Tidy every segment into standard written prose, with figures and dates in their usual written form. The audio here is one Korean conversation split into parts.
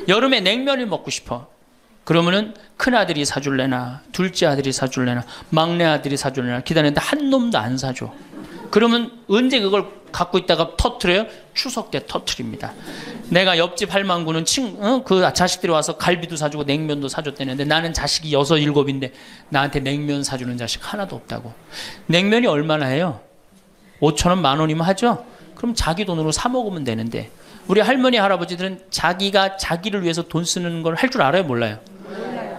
여름에 냉면을 먹고 싶어. 그러면은 큰아들이 사줄래나 둘째 아들이 사줄래나 막내 아들이 사줄래나 기다리는데 한 놈도 안 사줘. 그러면 언제 그걸 갖고 있다가 터트려요? 추석 때 터트립니다. 내가 옆집 할망구는 그 자식들이 와서 갈비도 사주고 냉면도 사줬다는데 나는 자식이 6, 7인데 나한테 냉면 사주는 자식 하나도 없다고. 냉면이 얼마나 해요? 5,000원, 10,000원이면 하죠? 그럼 자기 돈으로 사 먹으면 되는데 우리 할머니, 할아버지들은 자기가 자기를 위해서 돈 쓰는 걸 할 줄 알아요? 몰라요?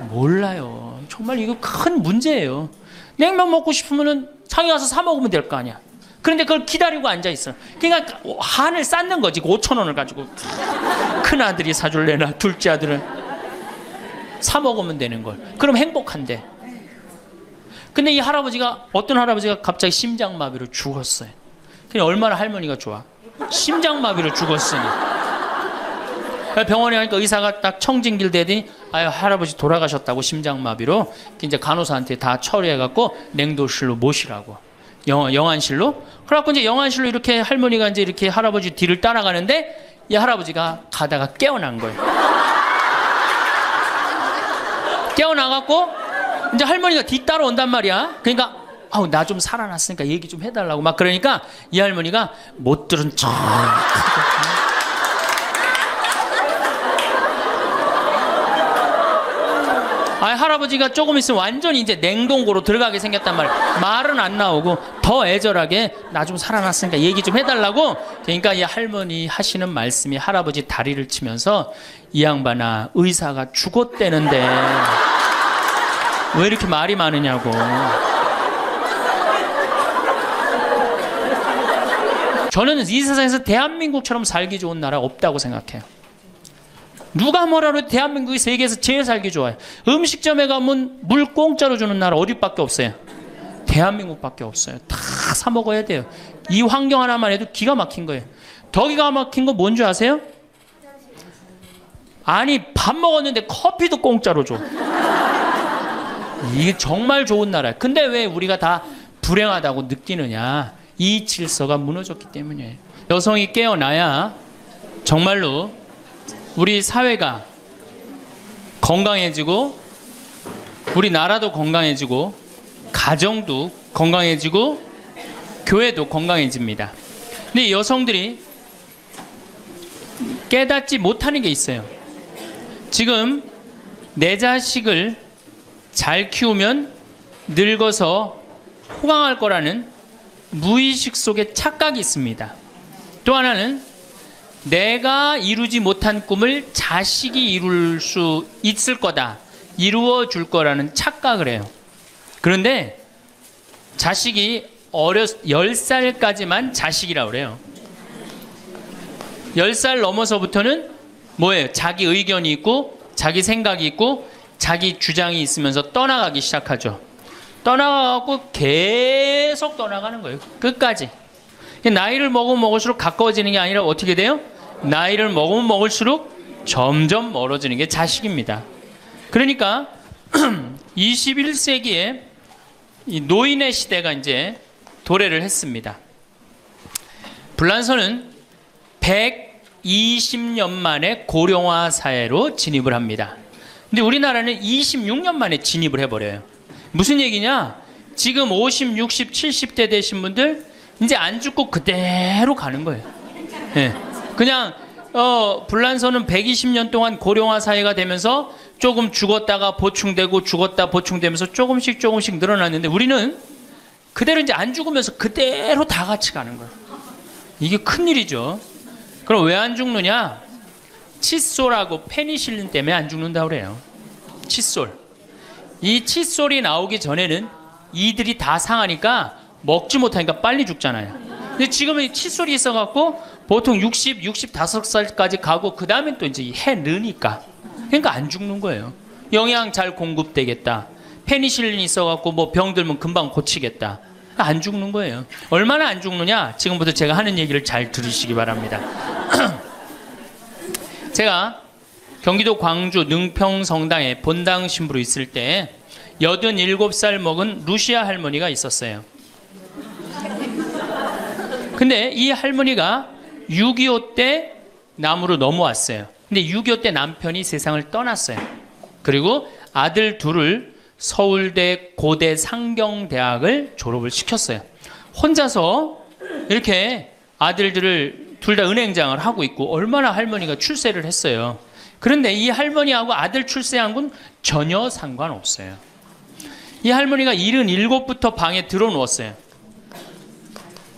몰라요. 정말 이거 큰 문제예요. 냉면 먹고 싶으면은 상해 가서 사 먹으면 될 거 아니야. 그런데 그걸 기다리고 앉아있어. 그러니까 한을 쌓는 거지. 5,000원을 가지고. 큰아들이 사줄래나 둘째 아들은 사 먹으면 되는 걸. 그럼 행복한데. 근데 이 할아버지가, 어떤 할아버지가 갑자기 심장마비로 죽었어요. 그냥 얼마나 할머니가 좋아. 심장마비로 죽었으니. 병원에 가니까 의사가 딱 청진길 대더니 아유 할아버지 돌아가셨다고 심장마비로. 이제 간호사한테 다 처리해갖고 냉도실로 모시라고. 영안실로. 그래갖고 이제 영안실로 이렇게 할머니가 이제 이렇게 할아버지 뒤를 따라가는데 이 할아버지가 가다가 깨어난 거예요. 깨어나갖고 이제 할머니가 뒤 따라온단 말이야. 그러니까 아우 나 좀 살아났으니까 얘기 좀 해달라고 막 그러니까 이 할머니가 못 들은 척. 할아버지가 조금 있으면 완전히 이제 냉동고로 들어가게 생겼단 말이야. 말은 안 나오고 더 애절하게 나 좀 살아났으니까 얘기 좀 해달라고. 그러니까 이 할머니 하시는 말씀이 할아버지 다리를 치면서 이 양반아 의사가 죽었대는데 왜 이렇게 말이 많으냐고. 저는 이 세상에서 대한민국처럼 살기 좋은 나라 없다고 생각해요. 누가 뭐라도 해도 대한민국이 세계에서 제일 살기 좋아요. 음식점에 가면 물 공짜로 주는 나라 어디밖에 없어요? 대한민국밖에 없어요. 다 사 먹어야 돼요. 이 환경 하나만 해도 기가 막힌 거예요. 더 기가 막힌 거 뭔 줄 아세요? 아니 밥 먹었는데 커피도 공짜로 줘. 이게 정말 좋은 나라예요. 근데 왜 우리가 다 불행하다고 느끼느냐. 이 질서가 무너졌기 때문이에요. 여성이 깨어나야 정말로 우리 사회가 건강해지고 우리나라도 건강해지고 가정도 건강해지고 교회도 건강해집니다. 근데 여성들이 깨닫지 못하는 게 있어요. 지금 내 자식을 잘 키우면 늙어서 호강할 거라는 무의식 속에 착각이 있습니다. 또 하나는 내가 이루지 못한 꿈을 자식이 이룰 수 있을 거다. 이루어 줄 거라는 착각을 해요. 그런데 자식이 10살까지만 자식이라고 그래요. 10살 넘어서부터는 뭐예요? 자기 의견이 있고 자기 생각이 있고 자기 주장이 있으면서 떠나가기 시작하죠. 떠나가고 계속 떠나가는 거예요. 끝까지. 나이를 먹으면 먹을수록 가까워지는 게 아니라 어떻게 돼요? 나이를 먹으면 먹을수록 점점 멀어지는 게 자식입니다. 그러니까 21세기에 이 노인의 시대가 이제 도래를 했습니다. 불란서는 120년 만에 고령화 사회로 진입을 합니다. 근데 우리나라는 26년 만에 진입을 해버려요. 무슨 얘기냐? 지금 50, 60, 70대 되신 분들 이제 안 죽고 그대로 가는 거예요. 네. 그냥 불란서는 120년 동안 고령화 사회가 되면서 조금 죽었다가 보충되고 죽었다 보충되면서 조금씩 늘어났는데 우리는 그대로 이제 안 죽으면서 그대로 다 같이 가는 거예요. 이게 큰일이죠. 그럼 왜 안 죽느냐? 칫솔하고 페니실린 때문에 안 죽는다고 그래요. 칫솔. 이 칫솔이 나오기 전에는 이들이 다 상하니까 먹지 못하니까 빨리 죽잖아요. 근데 지금은 칫솔이 있어갖고 보통 60, 65살까지 가고 그 다음에 또 이제 해 느니까. 그러니까 안 죽는 거예요. 영양 잘 공급되겠다. 페니실린이 있어갖고 뭐 병 들면 금방 고치겠다. 안 죽는 거예요. 얼마나 안 죽느냐? 지금부터 제가 하는 얘기를 잘 들으시기 바랍니다. 제가 경기도 광주 능평성당에 본당 신부로 있을 때 87살 먹은 루시아 할머니가 있었어요. 근데 이 할머니가 6.25 때 남으로 넘어왔어요. 근데 6.25 때 남편이 세상을 떠났어요. 그리고 아들 둘을 서울대, 고대, 상경대학을 졸업을 시켰어요. 혼자서 이렇게 아들들을 둘 다 은행장을 하고 있고 얼마나 할머니가 출세를 했어요. 그런데 이 할머니하고 아들 출세한 건 전혀 상관없어요. 이 할머니가 77부터 방에 들어누웠어요.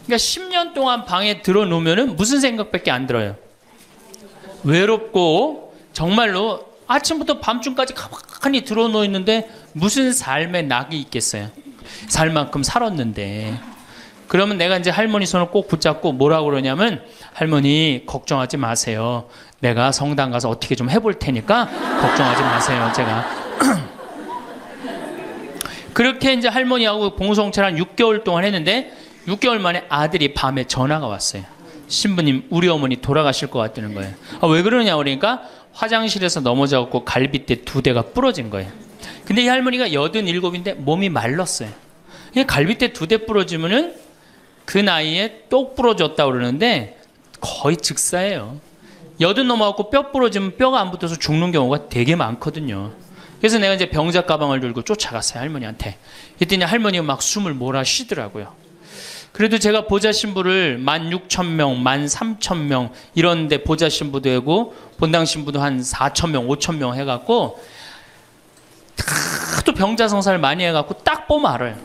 그러니까 10년 동안 방에 들어놓으면 무슨 생각밖에 안 들어요. 외롭고 정말로 아침부터 밤중까지 가만히 들어놓여 있는데 무슨 삶의 낙이 있겠어요. 살 만큼 살았는데. 그러면 내가 이제 할머니 손을 꼭 붙잡고 뭐라고 그러냐면, 할머니 걱정하지 마세요. 내가 성당 가서 어떻게 좀 해볼 테니까 걱정하지 마세요. 제가 그렇게 이제 할머니하고 봉송체를 한 6개월 동안 했는데 6개월 만에 아들이 밤에 전화가 왔어요. 신부님, 우리 어머니 돌아가실 것 같다는 거예요. 왜 그러냐 그러니까 화장실에서 넘어져갖고 갈비뼈 2대가 부러진 거예요. 근데 이 할머니가 87인데 몸이 말랐어요. 갈비뼈 2대 부러지면은 그 나이에 똑 부러졌다고 그러는데 거의 즉사예요. 80 넘어갖고 뼈 부러지면 뼈가 안 붙어서 죽는 경우가 되게 많거든요. 그래서 내가 이제 병자 가방을 들고 쫓아갔어요, 할머니한테. 그랬더니 할머니가 막 숨을 몰아쉬더라고요. 그래도 제가 보좌 신부를 16,000명, 13,000명 이런 데 보좌 신부도 하고 본당 신부도 한 4,000명, 5,000명 해갖고 또 병자 성사를 많이 해갖고 딱 보면 알아요.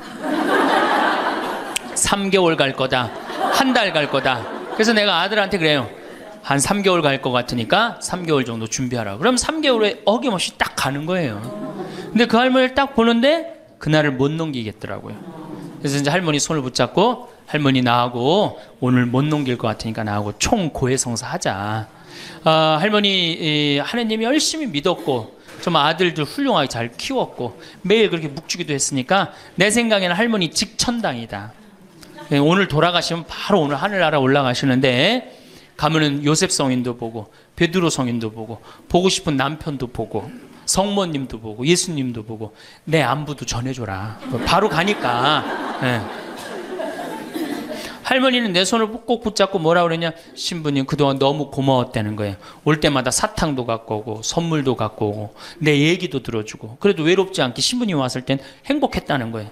3개월 갈 거다, 한 달 갈 거다. 그래서 내가 아들한테 그래요. 한 3개월 갈 것 같으니까 3개월 정도 준비하라. 그럼 3개월에 어김없이 딱 가는 거예요. 근데 그 할머니를 딱 보는데 그날을 못 넘기겠더라고요. 그래서 이제 할머니 손을 붙잡고, 할머니 나하고 오늘 못 넘길 것 같으니까 나하고 총 고해성사 하자. 할머니 하느님이 열심히 믿었고 좀 아들들 훌륭하게 잘 키웠고 매일 그렇게 묵주기도 했으니까 내 생각에는 할머니 직천당이다. 오늘 돌아가시면 바로 오늘 하늘나라 올라가시는데 가면은 요셉 성인도 보고 베드로 성인도 보고 싶은 남편도 보고 성모님도 보고 예수님도 보고 내 안부도 전해줘라. 바로 가니까. 네. 할머니는 내 손을 꼭 붙잡고 뭐라 그러냐, 신부님 그동안 너무 고마웠다는 거예요. 올 때마다 사탕도 갖고 오고 선물도 갖고 오고 내 얘기도 들어주고 그래도 외롭지 않게 신부님 왔을 땐 행복했다는 거예요.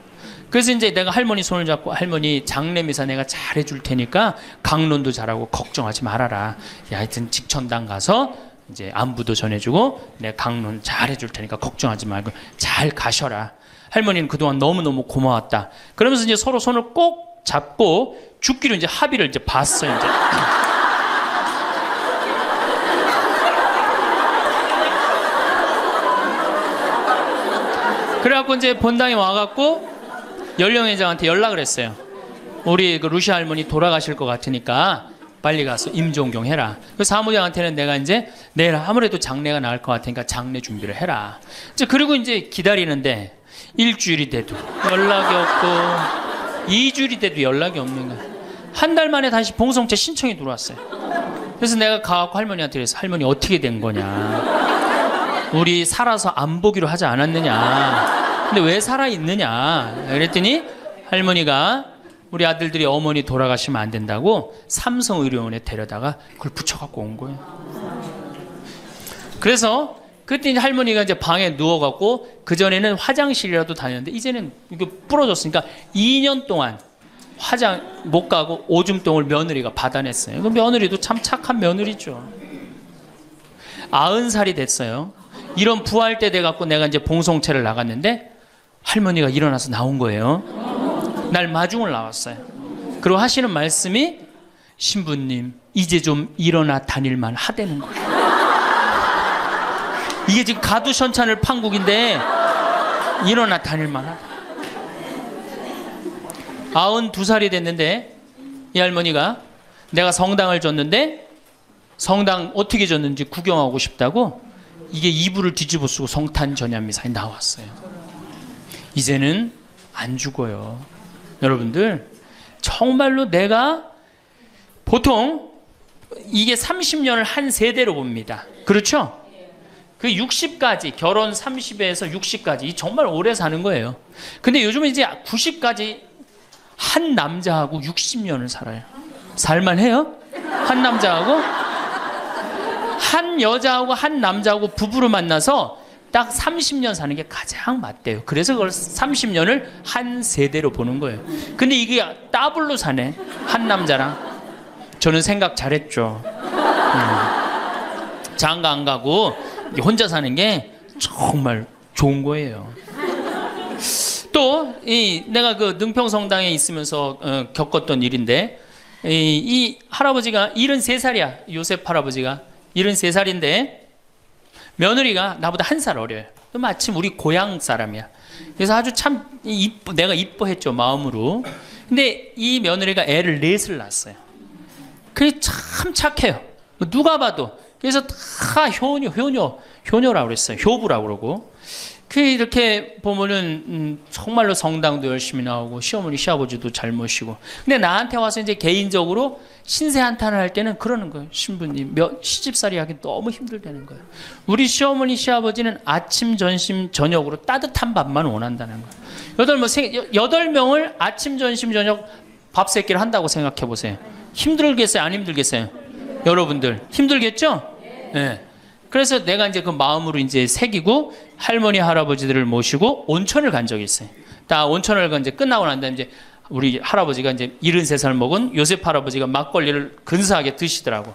그래서 이제 내가 할머니 손을 잡고, 할머니 장례미사 내가 잘해줄 테니까 강론도 잘하고 걱정하지 말아라. 하여튼 직천당 가서 이제 안부도 전해주고 내 강론 잘해줄 테니까 걱정하지 말고 잘 가셔라. 할머니는 그동안 너무너무 고마웠다. 그러면서 이제 서로 손을 꼭 잡고 죽기로 이제 합의를 이제 봤어요. 이제. 그래갖고 이제 본당에 와갖고 연령회장한테 연락을 했어요. 우리 그 루시 할머니 돌아가실 것 같으니까 빨리 가서 임종경 해라. 그 사무장한테는 내가 이제 내일 아무래도 장례가 나을 것 같으니까 장례 준비를 해라. 이제 그리고 이제 기다리는데 일주일이 돼도 연락이 없고 2주일이 돼도 연락이 없는 거야. 한 달 만에 다시 봉송체 신청이 들어왔어요. 그래서 내가 가갖고 할머니한테 그래서, 할머니 어떻게 된 거냐, 우리 살아서 안 보기로 하지 않았느냐, 근데 왜 살아있느냐 그랬더니 할머니가 우리 아들들이 어머니 돌아가시면 안 된다고 삼성의료원에 데려다가 그걸 붙여갖고 온 거예요. 그래서 그때 이제 할머니가 이제 방에 누워갖고, 그전에는 화장실이라도 다녔는데 이제는 이게 부러졌으니까 2년 동안 화장 못 가고 오줌똥을 며느리가 받아냈어요. 그 며느리도 참 착한 며느리죠. 90살이 됐어요. 이런 부활 때 돼갖고 내가 이제 봉송체를 나갔는데 할머니가 일어나서 나온 거예요. 날 마중을 나왔어요. 그리고 하시는 말씀이, 신부님 이제 좀 일어나 다닐만 하다는 거예요. 이게 지금 가두션찬을 판국인데 일어나 다닐만 하다. 92살이 됐는데 이 할머니가 내가 성당을 줬는데 성당 어떻게 줬는지 구경하고 싶다고 이게 이불을 뒤집어 쓰고 성탄 전야미사에 나왔어요. 이제는 안 죽어요. 여러분들 정말로 내가 보통 이게 30년을 한 세대로 봅니다. 그렇죠? 그 60까지, 결혼 30에서 60까지 정말 오래 사는 거예요. 근데 요즘은 이제 90까지 한 남자하고 60년을 살아요. 살만해요? 한 남자하고 한 여자하고 한 남자하고 부부로 만나서 딱 30년 사는 게 가장 맞대요. 그래서 그걸 30년을 한 세대로 보는 거예요. 근데 이게 더블로 사네. 한 남자랑. 저는 생각 잘했죠. 장가 안 가고 혼자 사는 게 정말 좋은 거예요. 또 내가 그 능평성당에 있으면서 겪었던 일인데, 이 할아버지가 73살이야. 요셉 할아버지가 73살인데 며느리가 나보다 1살 어려요. 마침 우리 고향 사람이야. 그래서 아주 참 내가 이뻐했죠, 마음으로. 근데 이 며느리가 애를 4을 낳았어요. 그게 참 착해요. 누가 봐도. 그래서 다 효녀라고 그랬어요. 효부라고 그러고. 이렇게 보면은 정말로 성당도 열심히 나오고 시어머니 시아버지도 잘 모시고. 근데 나한테 와서 이제 개인적으로 신세 한탄을 할 때는 그러는 거예요. 신부님 시집살이 하기 너무 힘들다는 거예요. 우리 시어머니 시아버지는 아침 점심 저녁으로 따뜻한 밥만 원한다는 거예요. 8명을 아침 점심 저녁 밥 세끼를 한다고 생각해 보세요. 힘들겠어요, 안 힘들겠어요? 여러분들 힘들겠죠? 네. 그래서 내가 이제 그 마음으로 이제 새기고 할머니 할아버지들을 모시고 온천을 간 적이 있어요. 다 온천을 이제 끝나고 난 다음에 이제 우리 할아버지가 이제 73살 먹은 요셉 할아버지가 막걸리를 근사하게 드시더라고.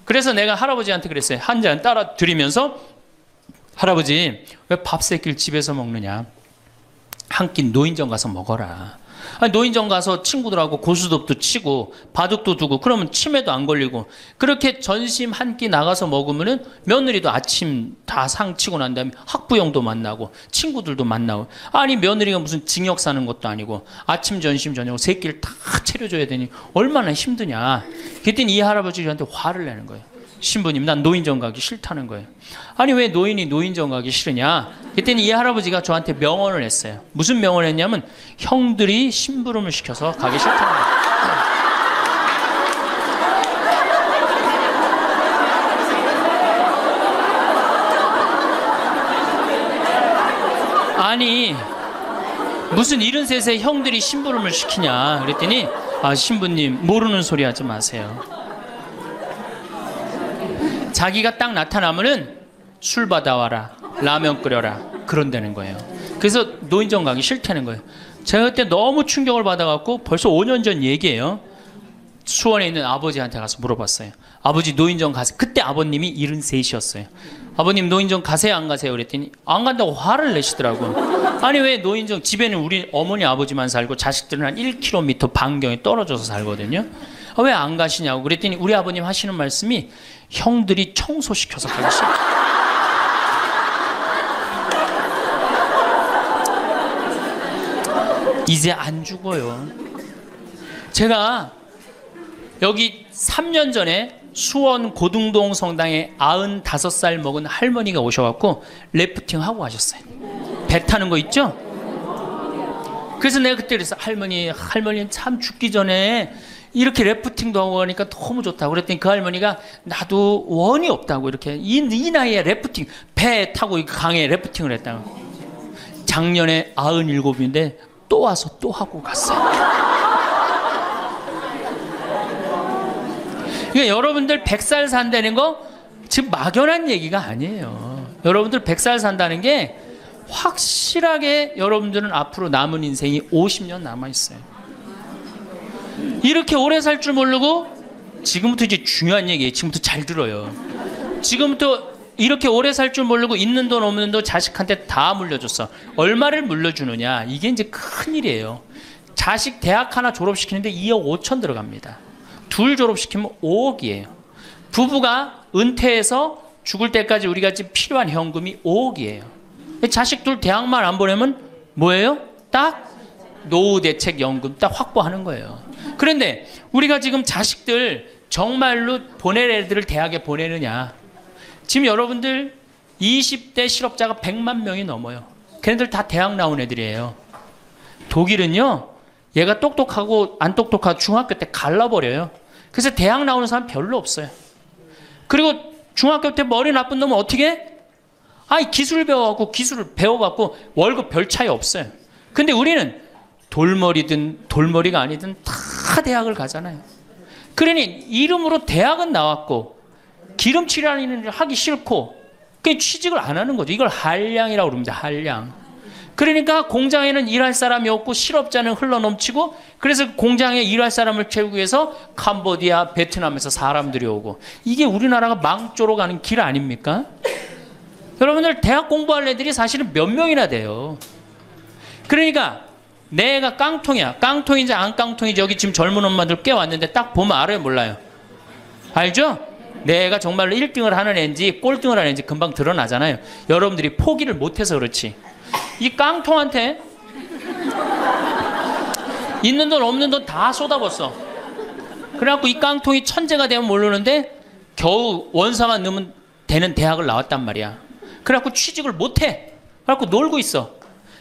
그래서 내가 할아버지한테 그랬어요. 한 잔 따라 드리면서, 할아버지 왜 밥 세끼를 집에서 먹느냐? 한 끼 노인정 가서 먹어라. 아니, 노인정 가서 친구들하고 고스톱도 치고 바둑도 두고 그러면 치매도 안 걸리고, 그렇게 전심 한 끼 나가서 먹으면은 며느리도 아침 다 상 치고 난 다음에 학부형도 만나고 친구들도 만나고. 아니, 며느리가 무슨 징역 사는 것도 아니고 아침 점심 저녁 3끼를 다 차려줘야 되니 얼마나 힘드냐. 그랬더니 이 할아버지한테 화를 내는 거예요. 신부님, 난 노인정 가기 싫다는 거예요. 아니, 왜 노인이 노인정 가기 싫으냐? 그랬더니 이 할아버지가 저한테 명언을 했어요. 무슨 명언을 했냐면, 형들이 심부름을 시켜서 가기 싫다는 거예요. 아니, 무슨 73세 형들이 심부름을 시키냐? 그랬더니, 아, 신부님 모르는 소리 하지 마세요. 자기가 딱 나타나면은 술 받아와라, 라면 끓여라, 그런다는 거예요. 그래서 노인정 가기 싫다는 거예요. 제가 그때 너무 충격을 받아갖고, 벌써 5년 전 얘기예요. 수원에 있는 아버지한테 가서 물어봤어요. 아버지 노인정 가세요? 그때 아버님이 73이셨어요. 아버님 노인정 가세요 안 가세요? 그랬더니 안 간다고 화를 내시더라고요. 아니, 왜 노인정, 집에는 우리 어머니 아버지만 살고 자식들은 한 1km 반경에 떨어져서 살거든요. 왜 안 가시냐고 그랬더니 우리 아버님 하시는 말씀이, 형들이 청소시켜서 가기 싫다. 이제 안 죽어요. 제가 여기 3년 전에 수원 고등동 성당에 95살 먹은 할머니가 오셔갖고 래프팅 하고 가셨어요. 배 타는 거 있죠? 그래서 내가 그때 그랬어. 할머니 참 죽기 전에 이렇게 래프팅도 하고 하니까 너무 좋다고. 그랬더니 그 할머니가, 나도 원이 없다고, 이렇게 이 나이에 래프팅, 배 타고 강에 래프팅을 했다고. 작년에 97인데 또 와서 또 하고 갔어요. 그러니까 여러분들 100살 산다는 거 지금 막연한 얘기가 아니에요. 여러분들 100살 산다는 게 확실하게 여러분들은 앞으로 남은 인생이 50년 남아있어요. 이렇게 오래 살 줄 모르고, 지금부터 이제 중요한 얘기예요. 지금부터 잘 들어요. 지금부터 이렇게 오래 살 줄 모르고 있는 돈 없는 돈 자식한테 다 물려줬어. 얼마를 물려주느냐, 이게 이제 큰일이에요. 자식 대학 하나 졸업시키는데 2억 5천 들어갑니다. 둘 졸업시키면 5억이에요. 부부가 은퇴해서 죽을 때까지 우리가 지금 필요한 현금이 5억이에요. 자식 둘 대학만 안 보내면 뭐예요? 딱 노후대책연금 딱 확보하는 거예요. 그런데 우리가 지금 자식들 정말로 보낼 애들을 대학에 보내느냐? 지금 여러분들 20대 실업자가 100만 명이 넘어요. 걔네들 다 대학 나온 애들이에요. 독일은요, 얘가 똑똑하고 안 똑똑하고 중학교 때 갈라버려요. 그래서 대학 나오는 사람 별로 없어요. 그리고 중학교 때 머리 나쁜 놈은 어떻게 해? 아니, 기술 배워갖고, 기술을 배워갖고 월급 별 차이 없어요. 근데 우리는 돌머리든 돌머리가 아니든 다 대학을 가잖아요. 그러니 이름으로 대학은 나왔고 기름칠하는 일을 하기 싫고 그냥 취직을 안 하는 거죠. 이걸 한량이라고 그럽니다. 한량. 그러니까 공장에는 일할 사람이 없고 실업자는 흘러넘치고 그래서 공장에 일할 사람을 채우기 위해서 캄보디아, 베트남에서 사람들이 오고 이게 우리나라가 망조로 가는 길 아닙니까? 여러분들 대학 공부할 애들이 사실은 몇 명이나 돼요. 그러니까 내가 깡통이야. 깡통인지 안 깡통인지 여기 지금 젊은 엄마들 꽤 왔는데 딱 보면 알아요, 몰라요? 알죠? 내가 정말로 1등을 하는 애인지 꼴등을 하는 애인지 금방 드러나잖아요. 여러분들이 포기를 못해서 그렇지. 이 깡통한테 있는 돈 없는 돈 다 쏟아붓어. 그래갖고 이 깡통이 천재가 되면 모르는데 겨우 원서만 넣으면 되는 대학을 나왔단 말이야. 그래갖고 취직을 못해. 그래갖고 놀고 있어.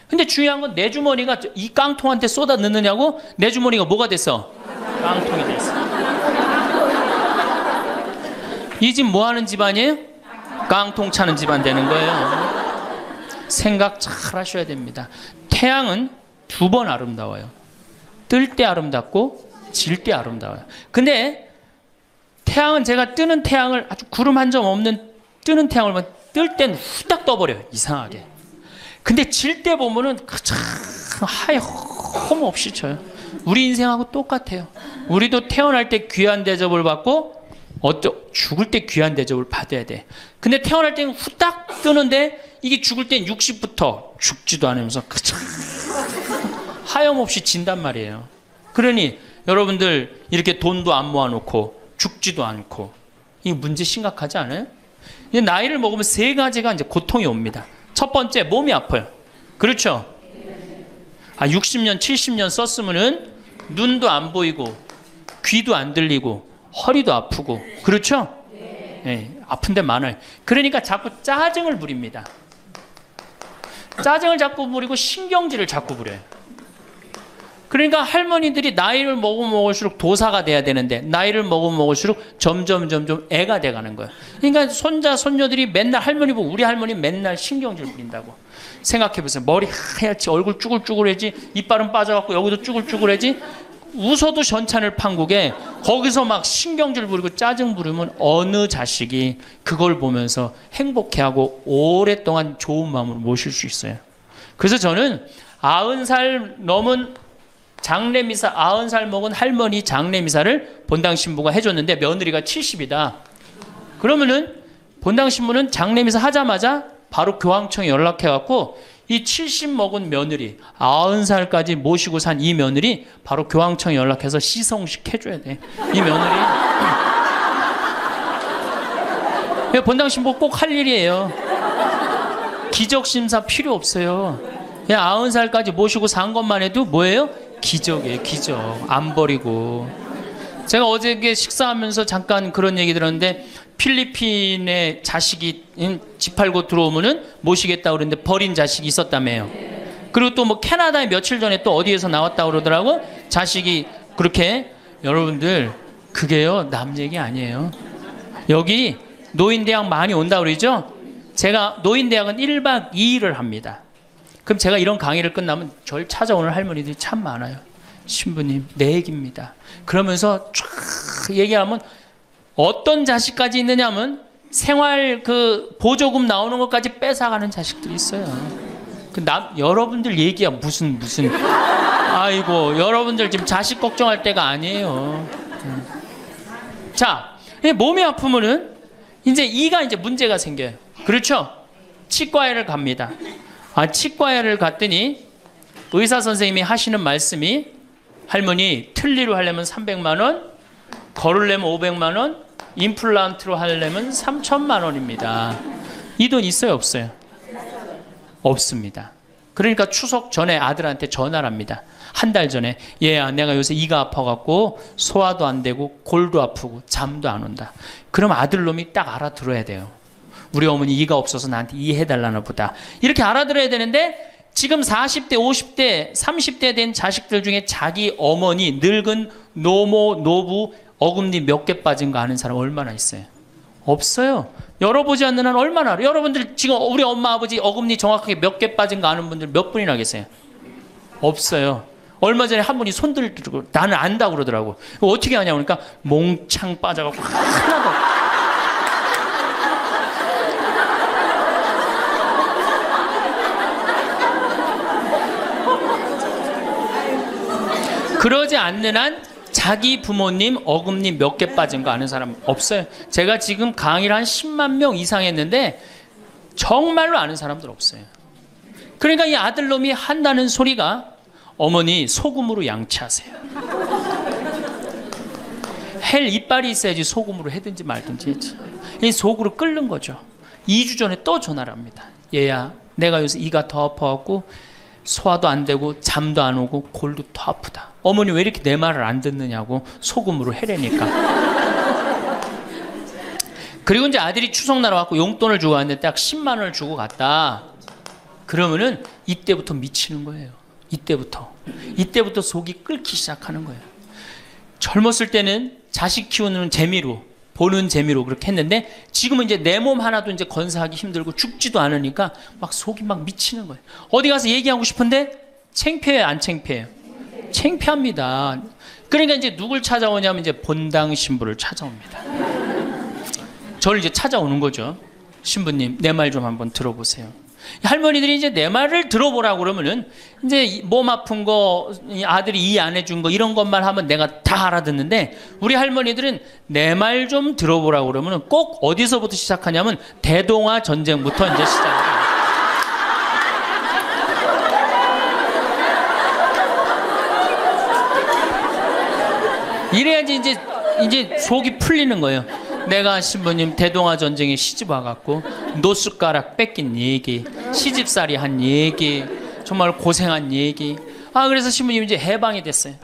근데 중요한 건 내 주머니가 이 깡통한테 쏟아 넣느냐고 내 주머니가 뭐가 됐어? 깡통이 됐어. 이 집 뭐 하는 집안이에요? 깡통 차는 집안 되는 거예요. 생각 잘 하셔야 됩니다. 태양은 두 번 아름다워요. 뜰 때 아름답고 질 때 아름다워요. 근데 태양은 제가 뜨는 태양을 아주 구름 한 점 없는 뜨는 태양을 뜰 땐 후딱 떠버려요. 이상하게. 근데 질 때 보면은 참 하염 없이 쳐요. 우리 인생하고 똑같아요. 우리도 태어날 때 귀한 대접을 받고 죽을 때 귀한 대접을 받아야 돼. 근데 태어날 때는 후딱 뜨는데 이게 죽을 땐 60부터 죽지도 않으면서 하염없이 진단 말이에요. 그러니 여러분들 이렇게 돈도 안 모아놓고 죽지도 않고 이 문제 심각하지 않아요? 이제 나이를 먹으면 세 가지가 이제 고통이 옵니다. 첫 번째, 몸이 아파요. 그렇죠? 60년, 70년 썼으면은 눈도 안 보이고 귀도 안 들리고 허리도 아프고 그렇죠? 네, 아픈 데 많아요. 그러니까 자꾸 짜증을 부립니다. 짜증을 자꾸 부리고 신경질을 자꾸 부려요. 그러니까 할머니들이 나이를 먹으면 먹을수록 도사가 돼야 되는데 나이를 먹으면 먹을수록 점점 애가 돼가는 거예요. 그러니까 손자 손녀들이 맨날 할머니 보고 우리 할머니 맨날 신경질 부린다고. 생각해보세요. 머리 하얗지 얼굴 쭈글쭈글해지 이빨은 빠져갖고 여기도 쭈글쭈글해지 웃어도 현찬을 판국에 거기서 막 신경질 부리고 짜증 부리면 어느 자식이 그걸 보면서 행복해하고 오랫동안 좋은 마음으로 모실 수 있어요. 그래서 저는 90살 넘은 장례미사 90살 먹은 할머니 장례미사를 본당 신부가 해줬는데 며느리가 70이다. 그러면은 본당 신부는 장례미사 하자마자 바로 교황청에 연락해갖고 이 70 먹은 며느리 90살까지 모시고 산 이 며느리 바로 교황청에 연락해서 시성식 해줘야 돼. 이 며느리 본당 신부 꼭 할 일이에요. 기적심사 필요 없어요. 그냥 90살까지 모시고 산 것만 해도 뭐예요? 기적이에요. 기적. 안 버리고. 제가 어저께 식사하면서 잠깐 그런 얘기 들었는데 필리핀에 자식이 집 팔고 들어오면은 모시겠다고 그러는데 버린 자식이 있었다며요. 그리고 또 뭐 캐나다에 며칠 전에 또 어디에서 나왔다고 그러더라고. 자식이 그렇게. 여러분들 그게요 남 얘기 아니에요. 여기 노인대학 많이 온다고 그러죠. 제가 노인대학은 1박 2일을 합니다. 그럼 제가 이런 강의를 끝나면 절 찾아오는 할머니들이 참 많아요. 신부님 내 얘기입니다. 그러면서 쫙 얘기하면 어떤 자식까지 있느냐면 생활 그 보조금 나오는 것까지 뺏어가는 자식들이 있어요. 여러분들 얘기야 무슨 아이고 여러분들 지금 자식 걱정할 때가 아니에요. 자, 몸이 아프면은 이제 이가 이제 문제가 생겨요. 그렇죠? 치과에를 갑니다. 치과에를 갔더니 의사 선생님이 하시는 말씀이 할머니 틀니로 하려면 300만 원, 걸으려면 500만 원, 임플란트로 하려면 3천만 원입니다. 이 돈 있어요, 없어요? 없습니다. 그러니까 추석 전에 아들한테 전화를 합니다. 한 달 전에 얘야 내가 요새 이가 아파갖고 소화도 안 되고 골도 아프고 잠도 안 온다. 그럼 아들놈이 딱 알아들어야 돼요. 우리 어머니 이가 없어서 나한테 이해해달라나 보다. 이렇게 알아들어야 되는데 지금 40대, 50대, 30대 된 자식들 중에 자기 어머니, 늙은 노모, 노부, 어금니 몇 개 빠진 거 아는 사람 얼마나 있어요? 없어요. 열어보지 않는 한 얼마나 알아요? 여러분들 지금 우리 엄마, 아버지 어금니 정확하게 몇 개 빠진 거 아는 분들 몇 분이나 계세요? 없어요. 얼마 전에 한 분이 손 들고 나는 안다고 그러더라고. 어떻게 하냐고 그러니까 몽창 빠져갖고 하나도 그러지 않는 한 자기 부모님 어금니 몇 개 빠진 거 아는 사람 없어요. 제가 지금 강의를 한 10만 명 이상 했는데 정말로 아는 사람들 없어요. 그러니까 이 아들놈이 한다는 소리가 어머니 소금으로 양치하세요. 헬 이빨이 있어야지 소금으로 해든지 말든지 했지. 이 속으로 끓는 거죠. 2주 전에 또 전화를 합니다. 얘야, 내가 요새 이가 더 아파갖고 소화도 안 되고 잠도 안 오고 골도 더 아프다. 어머니 왜 이렇게 내 말을 안 듣느냐고 소금으로 해라니까. 그리고 이제 아들이 추석날 와갖고 용돈을 주고 왔는데 딱 10만 원을 주고 갔다. 그러면은 이때부터 미치는 거예요. 이때부터 속이 끓기 시작하는 거예요. 젊었을 때는 자식 키우는 재미로, 보는 재미로 그렇게 했는데 지금은 이제 내 몸 하나도 이제 건사하기 힘들고 죽지도 않으니까 막 속이 막 미치는 거예요. 어디 가서 얘기하고 싶은데 창피해요, 안 창피해요? 창피합니다. 그러니까 이제 누굴 찾아오냐면 이제 본당 신부를 찾아옵니다. 저를 이제 찾아오는 거죠. 신부님, 내 말 좀 한번 들어보세요. 할머니들이 이제 내 말을 들어보라고 그러면은 이제 몸 아픈 거, 아들이 이해 안 해준 거 이런 것만 하면 내가 다 알아듣는데 우리 할머니들은 내 말 좀 들어보라고 그러면은 꼭 어디서부터 시작하냐면 대동아 전쟁부터 이제 시작해요. 이래야지 이제 속이 풀리는 거예요. 내가 신부님 대동아 전쟁에 시집 와갖고 노숟가락 뺏긴 얘기, 시집살이 한 얘기, 정말 고생한 얘기. 그래서 신부님 이제 해방이 됐어요.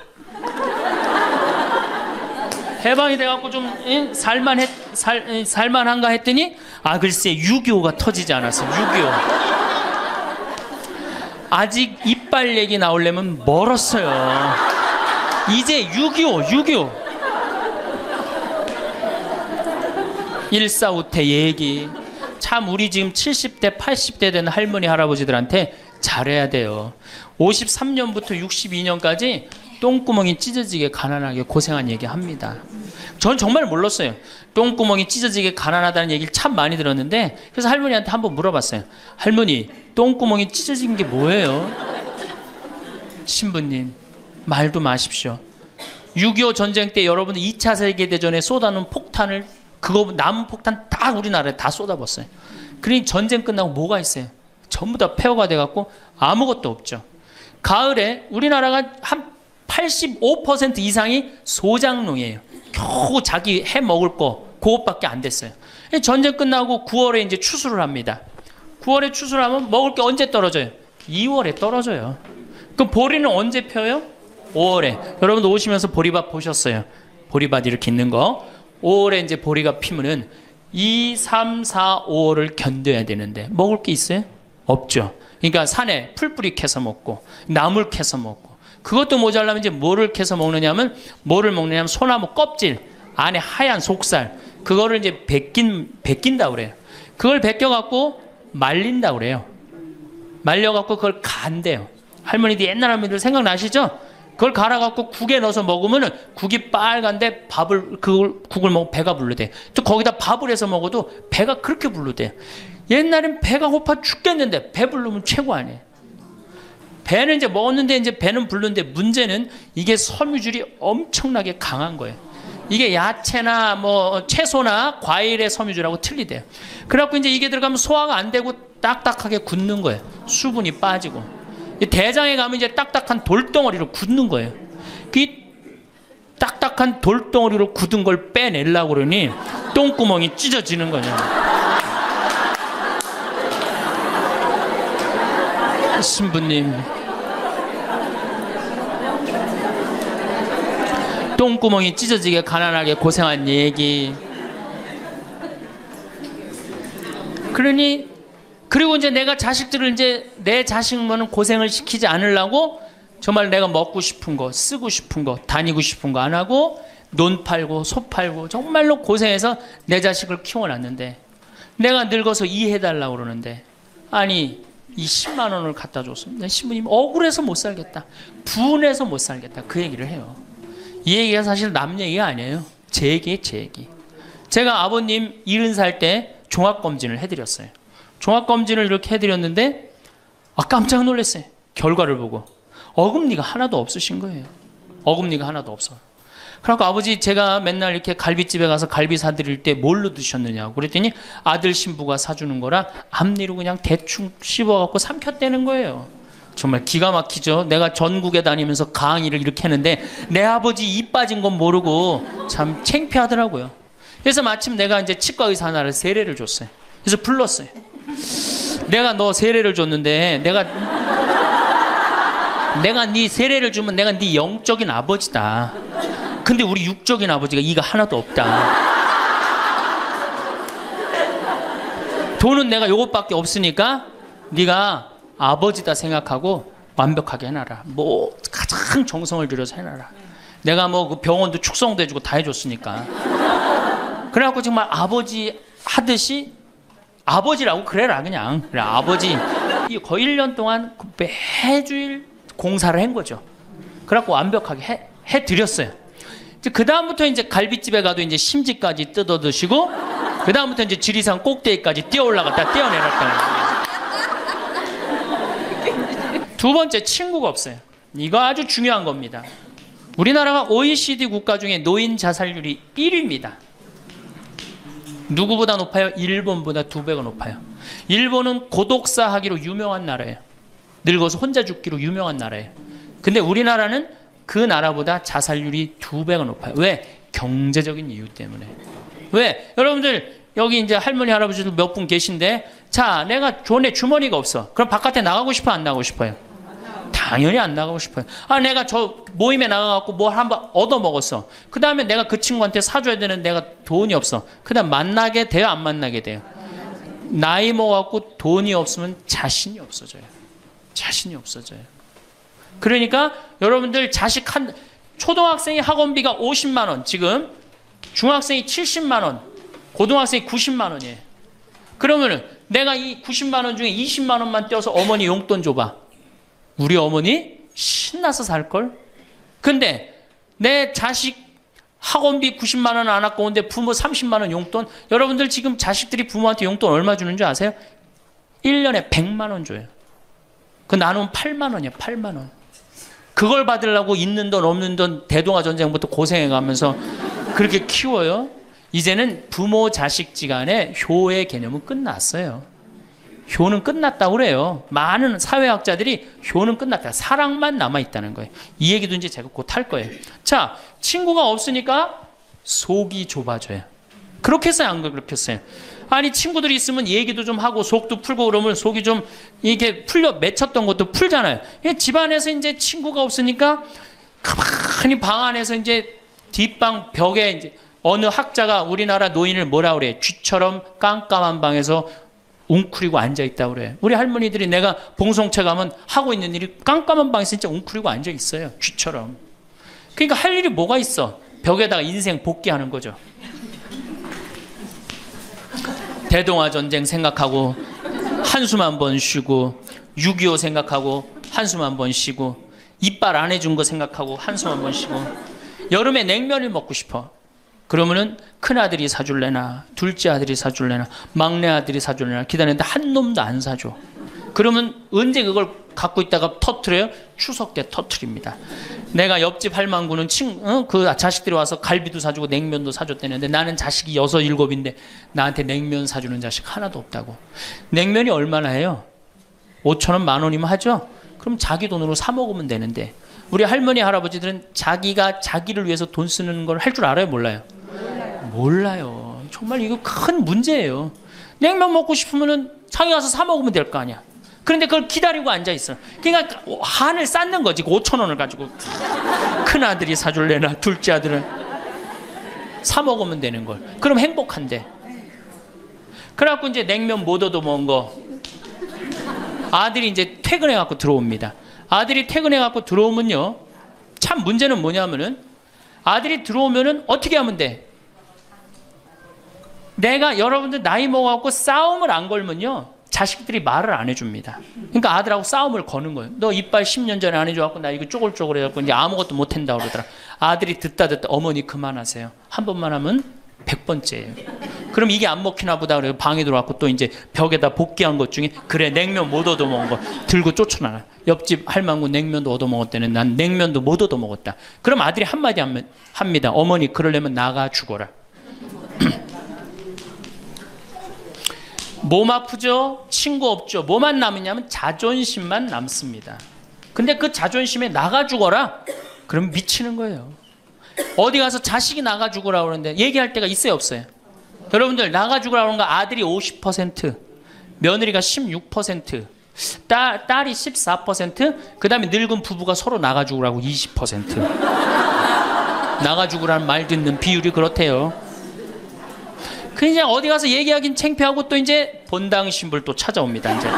해방이 돼갖고 좀 살만한가 했더니 글쎄 6.25가 터지지 않았어요. 6.25 아직 이빨 얘기 나오려면 멀었어요. 이제 6.25 일사후퇴 얘기. 참 우리 지금 70대 80대 된 할머니 할아버지들한테 잘해야 돼요. 53년부터 62년까지 똥구멍이 찢어지게 가난하게 고생한 얘기 합니다. 전 정말 몰랐어요. 똥구멍이 찢어지게 가난하다는 얘기를 참 많이 들었는데 그래서 할머니한테 한번 물어봤어요. 할머니, 똥구멍이 찢어진 게 뭐예요? 신부님, 말도 마십시오. 6.25 전쟁 때 여러분들 2차 세계대전에 쏟아놓은 폭탄을 그거 남은 폭탄 다 우리나라에 다 쏟아붓었어요. 그러니 전쟁 끝나고 뭐가 있어요? 전부 다 폐허가 돼갖고 아무것도 없죠. 가을에 우리나라가 한 85% 이상이 소장농이에요. 겨우 자기 해 먹을 거 그것밖에 안 됐어요. 전쟁 끝나고 9월에 이제 추수를 합니다. 9월에 추수를 하면 먹을 게 언제 떨어져요? 2월에 떨어져요. 그럼 보리는 언제 펴요? 5월에. 여러분도 오시면서 보리밭 보셨어요? 보리밭 이렇게 있는 거. 5월에 이제 보리가 피면은 2, 3, 4, 5월을 견뎌야 되는데 먹을 게 있어요? 없죠. 그러니까 산에 풀뿌리 캐서 먹고 나물 캐서 먹고 그것도 모자라면 이제 뭐를 캐서 먹느냐면 소나무 껍질 안에 하얀 속살 그거를 이제 벗긴다 그래요. 그걸 벗겨갖고 말린다 그래요. 말려갖고 그걸 간대요. 할머니들 옛날 할머니들 생각나시죠? 그걸 갈아갖고 국에 넣어서 먹으면은 국이 빨간데 국을 먹으면 배가 부르대. 또 거기다 밥을 해서 먹어도 배가 그렇게 부르대. 옛날엔 배가 고파 죽겠는데 배 부르면 최고 아니에요. 배는 이제 먹었는데 이제 배는 부르는데 문제는 이게 섬유질이 엄청나게 강한 거예요. 이게 야채나 뭐 채소나 과일의 섬유질하고 틀리대요. 그래갖고 이제 이게 들어가면 소화가 안 되고 딱딱하게 굳는 거예요. 수분이 빠지고. 대장에 가면 이제 딱딱한 돌덩어리로 굳는 거예요. 그 딱딱한 돌덩어리로 굳은 걸 빼내려고 그러니 똥구멍이 찢어지는 거냐. 신부님, 똥구멍이 찢어지게 가난하게 고생한 얘기. 그리고 이제 내가 자식들을 이제 내 자식만은 고생을 시키지 않으려고 정말 내가 먹고 싶은 거, 쓰고 싶은 거, 다니고 싶은 거 안 하고 논 팔고 소 팔고 정말로 고생해서 내 자식을 키워놨는데 내가 늙어서 이해해달라고 그러는데 아니 이 10만 원을 갖다 줬으면 신부님 억울해서 못 살겠다. 분해서 못 살겠다. 그 얘기를 해요. 이 얘기가 사실 남 얘기가 아니에요. 제 얘기예요, 제 얘기. 제가 아버님 70살 때 종합검진을 해드렸어요. 종합검진을 이렇게 해드렸는데 깜짝 놀랐어요. 결과를 보고. 어금니가 하나도 없으신 거예요. 어금니가 하나도 없어. 그러니까 아버지 제가 맨날 이렇게 갈비집에 가서 갈비 사드릴 때 뭘로 드셨느냐고 그랬더니 아들 신부가 사주는 거라 앞니로 그냥 대충 씹어갖고 삼켰다는 거예요. 정말 기가 막히죠. 내가 전국에 다니면서 강의를 이렇게 했는데 내 아버지 입 빠진 건 모르고 참 창피하더라고요. 그래서 마침 내가 이제 치과 의사 하나를 세례를 줬어요. 그래서 불렀어요. 내가 너 세례를 줬는데 내가 네 세례를 주면 내가 네 영적인 아버지다. 근데 우리 육적인 아버지가 이가 하나도 없다. 돈은 내가 요것밖에 없으니까 네가 아버지다 생각하고 완벽하게 해놔라. 뭐 가장 정성을 들여서 해놔라. 내가 뭐 그 병원도 축성도 해주고 다 해줬으니까. 그래갖고 정말 아버지 하듯이 아버지라고 그래라 그냥. 그래 아버지. 거의 1년 동안 매주일 공사를 한 거죠. 그래갖고 완벽하게 해드렸어요. 그 다음부터 이제 갈비집에 가도 이제 심지까지 뜯어 드시고, 그 다음부터 이제 지리산 꼭대기까지 뛰어 올라갔다 뛰어내렸다. 두 번째, 친구가 없어요. 이거 아주 중요한 겁니다. 우리나라가 OECD 국가 중에 노인 자살률이 1위입니다. 누구보다 높아요? 일본보다 2배가 높아요. 일본은 고독사 하기로 유명한 나라예요. 늙어서 혼자 죽기로 유명한 나라예요. 근데 우리나라는 그 나라보다 자살률이 2배가 높아요. 왜? 경제적인 이유 때문에. 왜? 여러분들 여기 이제 할머니 할아버지들 몇 분 계신데, 자 내가 돈에 주머니가 없어. 그럼 바깥에 나가고 싶어 안 나가고 싶어요? 당연히 안 나가고 싶어요. 아 내가 저 모임에 나가갖고 뭐 한번 얻어먹었어. 그 다음에 내가 그 친구한테 사줘야 되는 내가 돈이 없어. 그 다음 만나게 돼요 안 만나게 돼요? 나이 먹어갖고 돈이 없으면 자신이 없어져요. 자신이 없어져요. 그러니까 여러분들 자식 초등학생이 학원비가 50만 원, 지금 중학생이 70만 원, 고등학생이 90만 원이에요. 그러면은 내가 이 90만 원 중에 20만 원만 떼어서 어머니 용돈 줘봐. 우리 어머니 신나서 살걸? 근데 내 자식 학원비 90만 원 안 아까운데 부모 30만 원 용돈? 여러분들 지금 자식들이 부모한테 용돈 얼마 주는 줄 아세요? 1년에 100만 원 줘요. 그 나누면 8만 원이야, 8만 원. 그걸 받으려고 있는 돈 없는 돈 대동아 전쟁부터 고생해가면서 그렇게 키워요. 이제는 부모 자식지간의 효의 개념은 끝났어요. 효는 끝났다고 그래요. 많은 사회학자들이 효는 끝났다. 사랑만 남아있다는 거예요. 이 얘기도 이제 제가 곧 할 거예요. 자, 친구가 없으니까 속이 좁아져요. 그렇게 했어요? 안 그렇게 했어요? 아니 친구들이 있으면 얘기도 좀 하고 속도 풀고 그러면 속이 좀 이게 풀려 맺혔던 것도 풀잖아요. 집안에서 이제 친구가 없으니까 가만히 방 안에서 이제 뒷방 벽에 이제 어느 학자가 우리나라 노인을 뭐라 그래? 쥐처럼 깜깜한 방에서 웅크리고 앉아 있다고 그래. 우리 할머니들이 내가 봉송체 가면 하고 있는 일이 깜깜한 방에서 진짜 웅크리고 앉아 있어요. 쥐처럼. 그러니까 할 일이 뭐가 있어? 벽에다가 인생 복귀하는 거죠. 대동아 전쟁 생각하고 한숨 한 번 쉬고 6.25 생각하고 한숨 한 번 쉬고 이빨 안 해준 거 생각하고 한숨 한 번 쉬고 여름에 냉면을 먹고 싶어. 그러면은 큰아들이 사줄래나 둘째 아들이 사줄래나 막내 아들이 사줄래나 기다리는데 한 놈도 안 사줘. 그러면 언제 그걸 갖고 있다가 터트려요? 추석 때 터트립니다. 내가 옆집 할망구는 그 자식들이 와서 갈비도 사주고 냉면도 사줬다는데 나는 자식이 6, 7인데 나한테 냉면 사주는 자식 하나도 없다고. 냉면이 얼마나 해요? 5,000원, 10,000원이면 하죠? 그럼 자기 돈으로 사 먹으면 되는데 우리 할머니 할아버지들은 자기가 자기를 위해서 돈 쓰는 걸 할 줄 알아요? 몰라요? 몰라요. 정말 이거 큰 문제예요. 냉면 먹고 싶으면은 자기 가서 사 먹으면 될 거 아니야. 그런데 그걸 기다리고 앉아 있어. 그러니까 한을 쌓는 거지. 5,000원을 가지고 큰 아들이 사줄래나 둘째 아들은 사 먹으면 되는 걸. 그럼 행복한데. 그래갖고 이제 냉면 못 얻어 먹은 거. 아들이 이제 퇴근해갖고 들어옵니다. 아들이 퇴근해갖고 들어오면요. 참 문제는 뭐냐면은 아들이 들어오면은 어떻게 하면 돼? 내가 여러분들 나이 먹어갖고 싸움을 안 걸면요. 자식들이 말을 안 해줍니다. 그러니까 아들하고 싸움을 거는 거예요. 너 이빨 10년 전에 안 해줘갖고 나 이거 쪼글쪼글 해갖고 이제 아무것도 못한다 그러더라. 아들이 듣다 어머니 그만하세요. 한 번만 하면 100번째예요. 그럼 이게 안 먹히나 보다. 그래서 방에 들어왔고 또 이제 벽에다 복귀한 것 중에 그래 냉면 못 얻어먹은 거 들고 쫓아나가. 옆집 할망구 냉면도 얻어먹었다는 난 냉면도 못 얻어먹었다. 그럼 아들이 한마디 합니다. 어머니 그러려면 나가 죽어라. 몸 아프죠? 친구 없죠? 뭐만 남으냐면 자존심만 남습니다. 근데 그 자존심에 나가 죽어라? 그럼 미치는 거예요. 어디 가서 자식이 나가 죽으라 그러는데 얘기할 때가 있어요 없어요? 여러분들 나가 죽으라 그러는 거 아들이 50%, 며느리가 16%, 딸이 14%, 그 다음에 늙은 부부가 서로 나가 죽으라고 20%. 나가 죽으라는 말 듣는 비율이 그렇대요. 그냥 어디 가서 얘기하긴 창피하고 또 이제 본당 신불 또 찾아옵니다. 이제.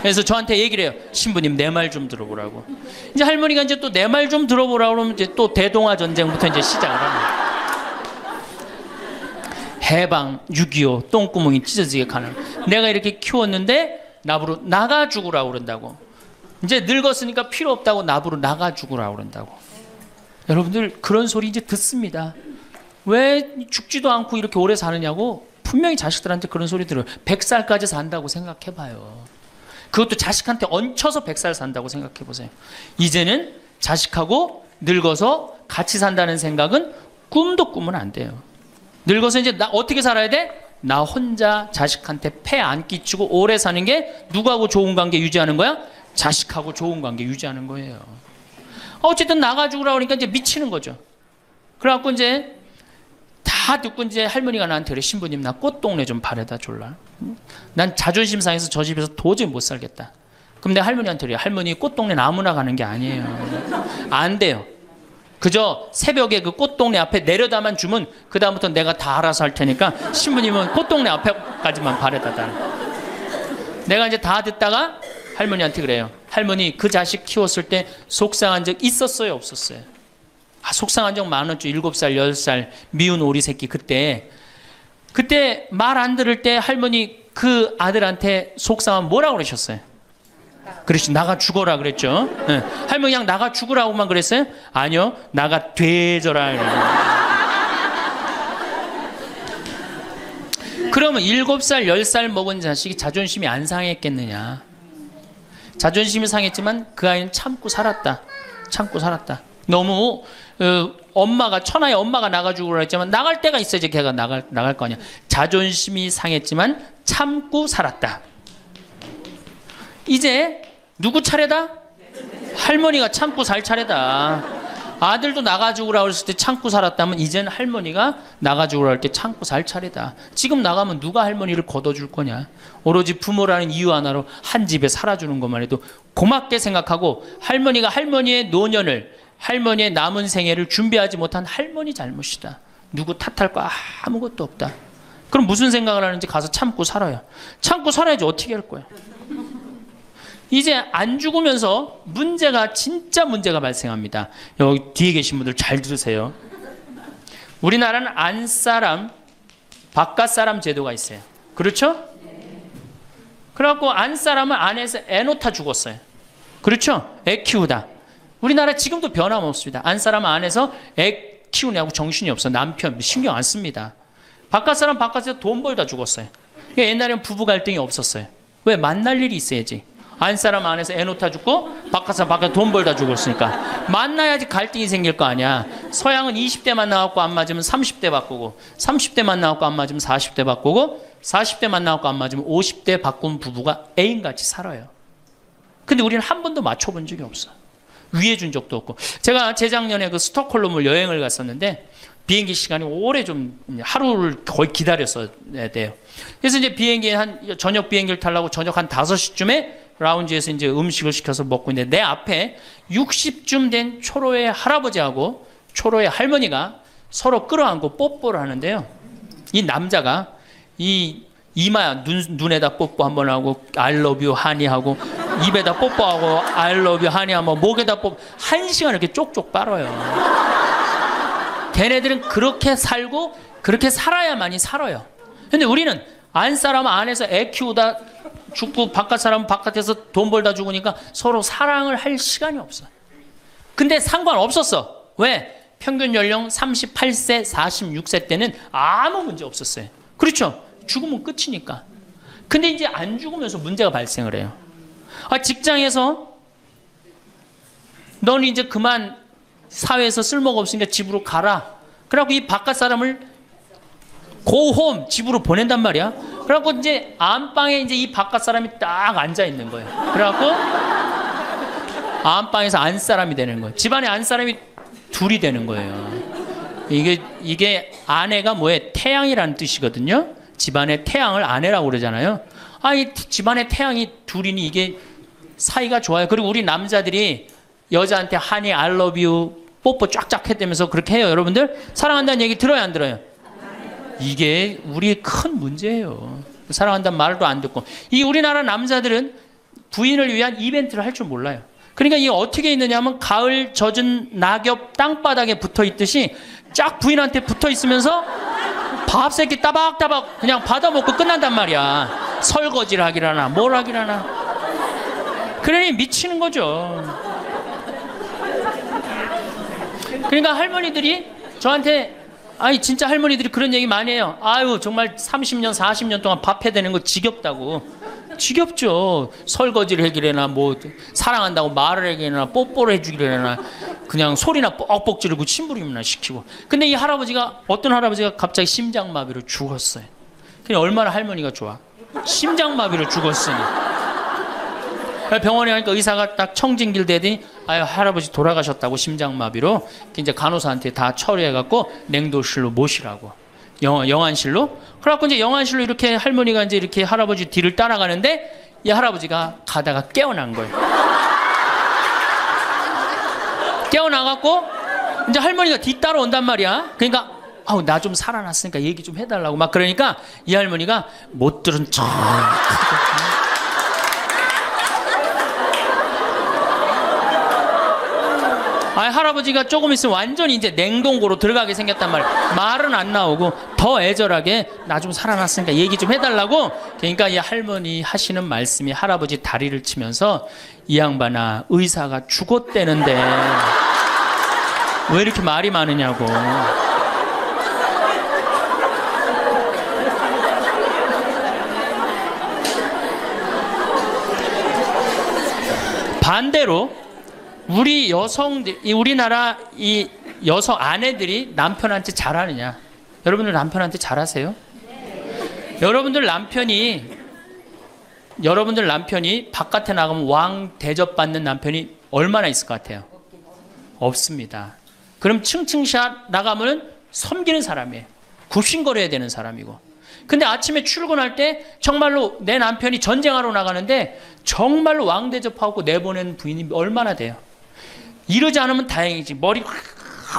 그래서 저한테 얘기를 해요. 신부님 내 말 좀 들어보라고. 이제 할머니가 이제 또 내 말 좀 들어보라고 그러면 이제 또 대동아 전쟁부터 이제 시작을 합니다. 해방 6.25 똥구멍이 찢어지게 가는. 내가 이렇게 키웠는데 나부로 나가 죽으라고 그런다고. 이제 늙었으니까 필요 없다고 나부로 나가 죽으라고 그런다고. 여러분들 그런 소리 이제 듣습니다. 왜 죽지도 않고 이렇게 오래 사느냐고. 분명히 자식들한테 그런 소리 들어요. 100살까지 산다고 생각해봐요. 그것도 자식한테 얹혀서 100살 산다고 생각해보세요. 이제는 자식하고 늙어서 같이 산다는 생각은 꿈도 꾸면 안 돼요. 늙어서 이제 나 어떻게 살아야 돼? 나 혼자 자식한테 폐 안 끼치고 오래 사는 게 누구하고 좋은 관계 유지하는 거야? 자식하고 좋은 관계 유지하는 거예요. 어쨌든 나가 죽으라고 그러니까 이제 미치는 거죠. 그래갖고 이제 다 듣고 이제 할머니가 나한테 그래. 신부님 나 꽃동네 좀 바래다 줄라. 난 자존심 상해서 저 집에서 도저히 못 살겠다. 그럼 내가 할머니한테 그래. 할머니 꽃동네는 아무나 가는 게 아니에요. 안 돼요. 그저 새벽에 그 꽃동네 앞에 내려다만 주면 그 다음부터 내가 다 알아서 할 테니까 신부님은 꽃동네 앞에까지만 바래다 달라. 내가 이제 다 듣다가 할머니한테 그래요. 할머니 그 자식 키웠을 때 속상한 적 있었어요 없었어요? 속상한 적 많았죠. 7살 10살 미운 오리 새끼. 그때 말 안 들을 때 할머니 그 아들한테 속상하면 뭐라고 그러셨어요? 그렇지 나가 죽어라 그랬죠. 네. 할머니 그냥 나가 죽으라고만 그랬어요? 아니요 나가 되져라. 그러면 7살 10살 먹은 자식이 자존심이 안 상했겠느냐. 자존심이 상했지만 그 아이는 참고 살았다. 너무 엄마가 천하의 엄마가 나가주고 그랬지만 나갈 때가 있어야지 걔가 나갈 거 아니야. 자존심이 상했지만 참고 살았다. 이제 누구 차례다? 할머니가 참고 살 차례다. 아들도 나가주고라 그랬을 때 참고 살았다면 이제는 할머니가 나가주고라 할 때 참고 살 차례다. 지금 나가면 누가 할머니를 걷어줄 거냐. 오로지 부모라는 이유 하나로 한 집에 살아주는 것만 해도 고맙게 생각하고 할머니가 할머니의 노년을 할머니의 남은 생애를 준비하지 못한 할머니 잘못이다. 누구 탓할 거 아무것도 없다. 그럼 무슨 생각을 하는지 가서 참고 살아요. 참고 살아야지 어떻게 할 거야. 이제 안 죽으면서 진짜 문제가 발생합니다. 여기 뒤에 계신 분들 잘 들으세요. 우리나라는 안사람, 바깥사람 제도가 있어요. 그렇죠? 그래갖고 안사람은 안에서 애 놓다 죽었어요. 그렇죠? 애 키우다. 우리나라 지금도 변함없습니다. 안사람은 안에서 애 키우냐고 정신이 없어. 남편 신경 안 씁니다. 바깥사람 바깥에서 돈 벌다 죽었어요. 옛날에는 부부 갈등이 없었어요. 왜? 만날 일이 있어야지. 안사람 안에서 애 놓다 죽고 바깥사람 바깥에 돈 벌다 죽었으니까 만나야지 갈등이 생길 거 아니야. 서양은 20대만 나왔고 안 맞으면 30대 바꾸고 30대만 나왔고 안 맞으면 40대 바꾸고 40대만 나왔고 안 맞으면 50대 바꾼 부부가 애인같이 살아요. 근데 우리는 한 번도 맞춰본 적이 없어. 위해 준 적도 없고. 제가 재작년에 그 스톡홀름을 여행을 갔었는데 비행기 시간이 오래 좀 하루를 거의 기다렸어야 돼요. 그래서 이제 저녁 비행기를 타려고 저녁 한 5시쯤에 라운지에서 이제 음식을 시켜서 먹고 있는데 내 앞에 60쯤 된 초로의 할아버지하고 초로의 할머니가 서로 끌어안고 뽀뽀를 하는데요. 이 남자가 이 이마 눈에다 뽀뽀 한번 하고 I love you 하니 하고 입에다 뽀뽀하고 I love you 하니 하고 목에다 뽀뽀 1시간 이렇게 쪽쪽 빨아요. 걔네들은 그렇게 살고 그렇게 살아야만이 살아요. 근데 우리는 안 사람은 안에서 애 키우다 죽고 바깥 사람은 바깥에서 돈 벌다 죽으니까 서로 사랑을 할 시간이 없어. 근데 상관없었어. 왜? 평균 연령 38세, 46세 때는 아무 문제 없었어요. 그렇죠? 죽으면 끝이니까. 근데 이제 안 죽으면서 문제가 발생을 해요. 직장에서 너는 이제 그만 사회에서 쓸모가 없으니까 집으로 가라. 그래갖고 이 바깥 사람을 고홈 집으로 보낸단 말이야. 그래갖고 이제 안방에 이제 이 바깥 사람이 딱 앉아 있는 거예요. 그래갖고 안방에서 안 사람이 되는 거예요. 집안에 안 사람이 둘이 되는 거예요. 이게 아내가 뭐에 태양이라는 뜻이거든요. 집안의 태양을 아내라고 그러잖아요. 이 집안의 태양이 둘이니 이게 사이가 좋아요. 그리고 우리 남자들이 여자한테 하니 I love you 뽀뽀 쫙쫙 했다면서 그렇게 해요. 여러분들 사랑한다는 얘기 들어요, 안 들어요? 이게 우리의 큰 문제예요. 사랑한다는 말도 안 듣고. 이 우리나라 남자들은 부인을 위한 이벤트를 할 줄 몰라요. 그러니까 이게 어떻게 있느냐 하면 가을 젖은 낙엽 땅바닥에 붙어 있듯이 쫙 부인한테 붙어 있으면서 밥 새끼 따박따박 그냥 받아먹고 끝난단 말이야. 설거지를 하기라나 뭘 하기라나. 그러니 미치는 거죠. 그러니까 할머니들이 저한테 진짜 할머니들이 그런 얘기 많이 해요. 아유 정말 30년 40년 동안 밥 해야 되는 거 지겹다고. 지겹죠. 설거지를 해기래나 뭐 사랑한다고 말을 해기래나 뽀뽀를 해주기래나 그냥 소리나 뻑뻑 지르고 침부림이나 시키고. 근데 이 할아버지가 어떤 할아버지가 갑자기 심장마비로 죽었어요. 그냥 얼마나 할머니가 좋아. 심장마비로 죽었으니. 병원에 가니까 의사가 딱 청진길 대더니 할아버지 돌아가셨다고 심장마비로. 이제 간호사한테 다 처리해갖고 냉도실로 모시라고. 영안실로. 그래갖고 이제 영안실로 이렇게 할머니가 이제 이렇게 할아버지 뒤를 따라가는데 이 할아버지가 가다가 깨어난 거예요. 깨어나갖고 이제 할머니가 뒤 따라온단 말이야. 그러니까 나 좀 살아났으니까 얘기 좀 해달라고 막 그러니까 이 할머니가 못 들은 척. 할아버지가 조금 있으면 완전히 이제 냉동고로 들어가게 생겼단 말이야. 말은 안 나오고 더 애절하게 나 좀 살아났으니까 얘기 좀 해달라고. 그러니까 이 할머니 하시는 말씀이 할아버지 다리를 치면서 이 양반아 의사가 죽었대는데 왜 이렇게 말이 많으냐고. 반대로 우리 여성들, 우리나라 이 여성 아내들이 남편한테 잘하느냐? 여러분들 남편한테 잘하세요? 네. 여러분들 남편이 바깥에 나가면 왕 대접받는 남편이 얼마나 있을 것 같아요? 없습니다. 그럼 층층샷 나가면은 섬기는 사람이에요. 굽신거려야 되는 사람이고. 근데 아침에 출근할 때 정말로 내 남편이 전쟁하러 나가는데 정말로 왕 대접하고 내보내는 부인이 얼마나 돼요? 이러지 않으면 다행이지. 머리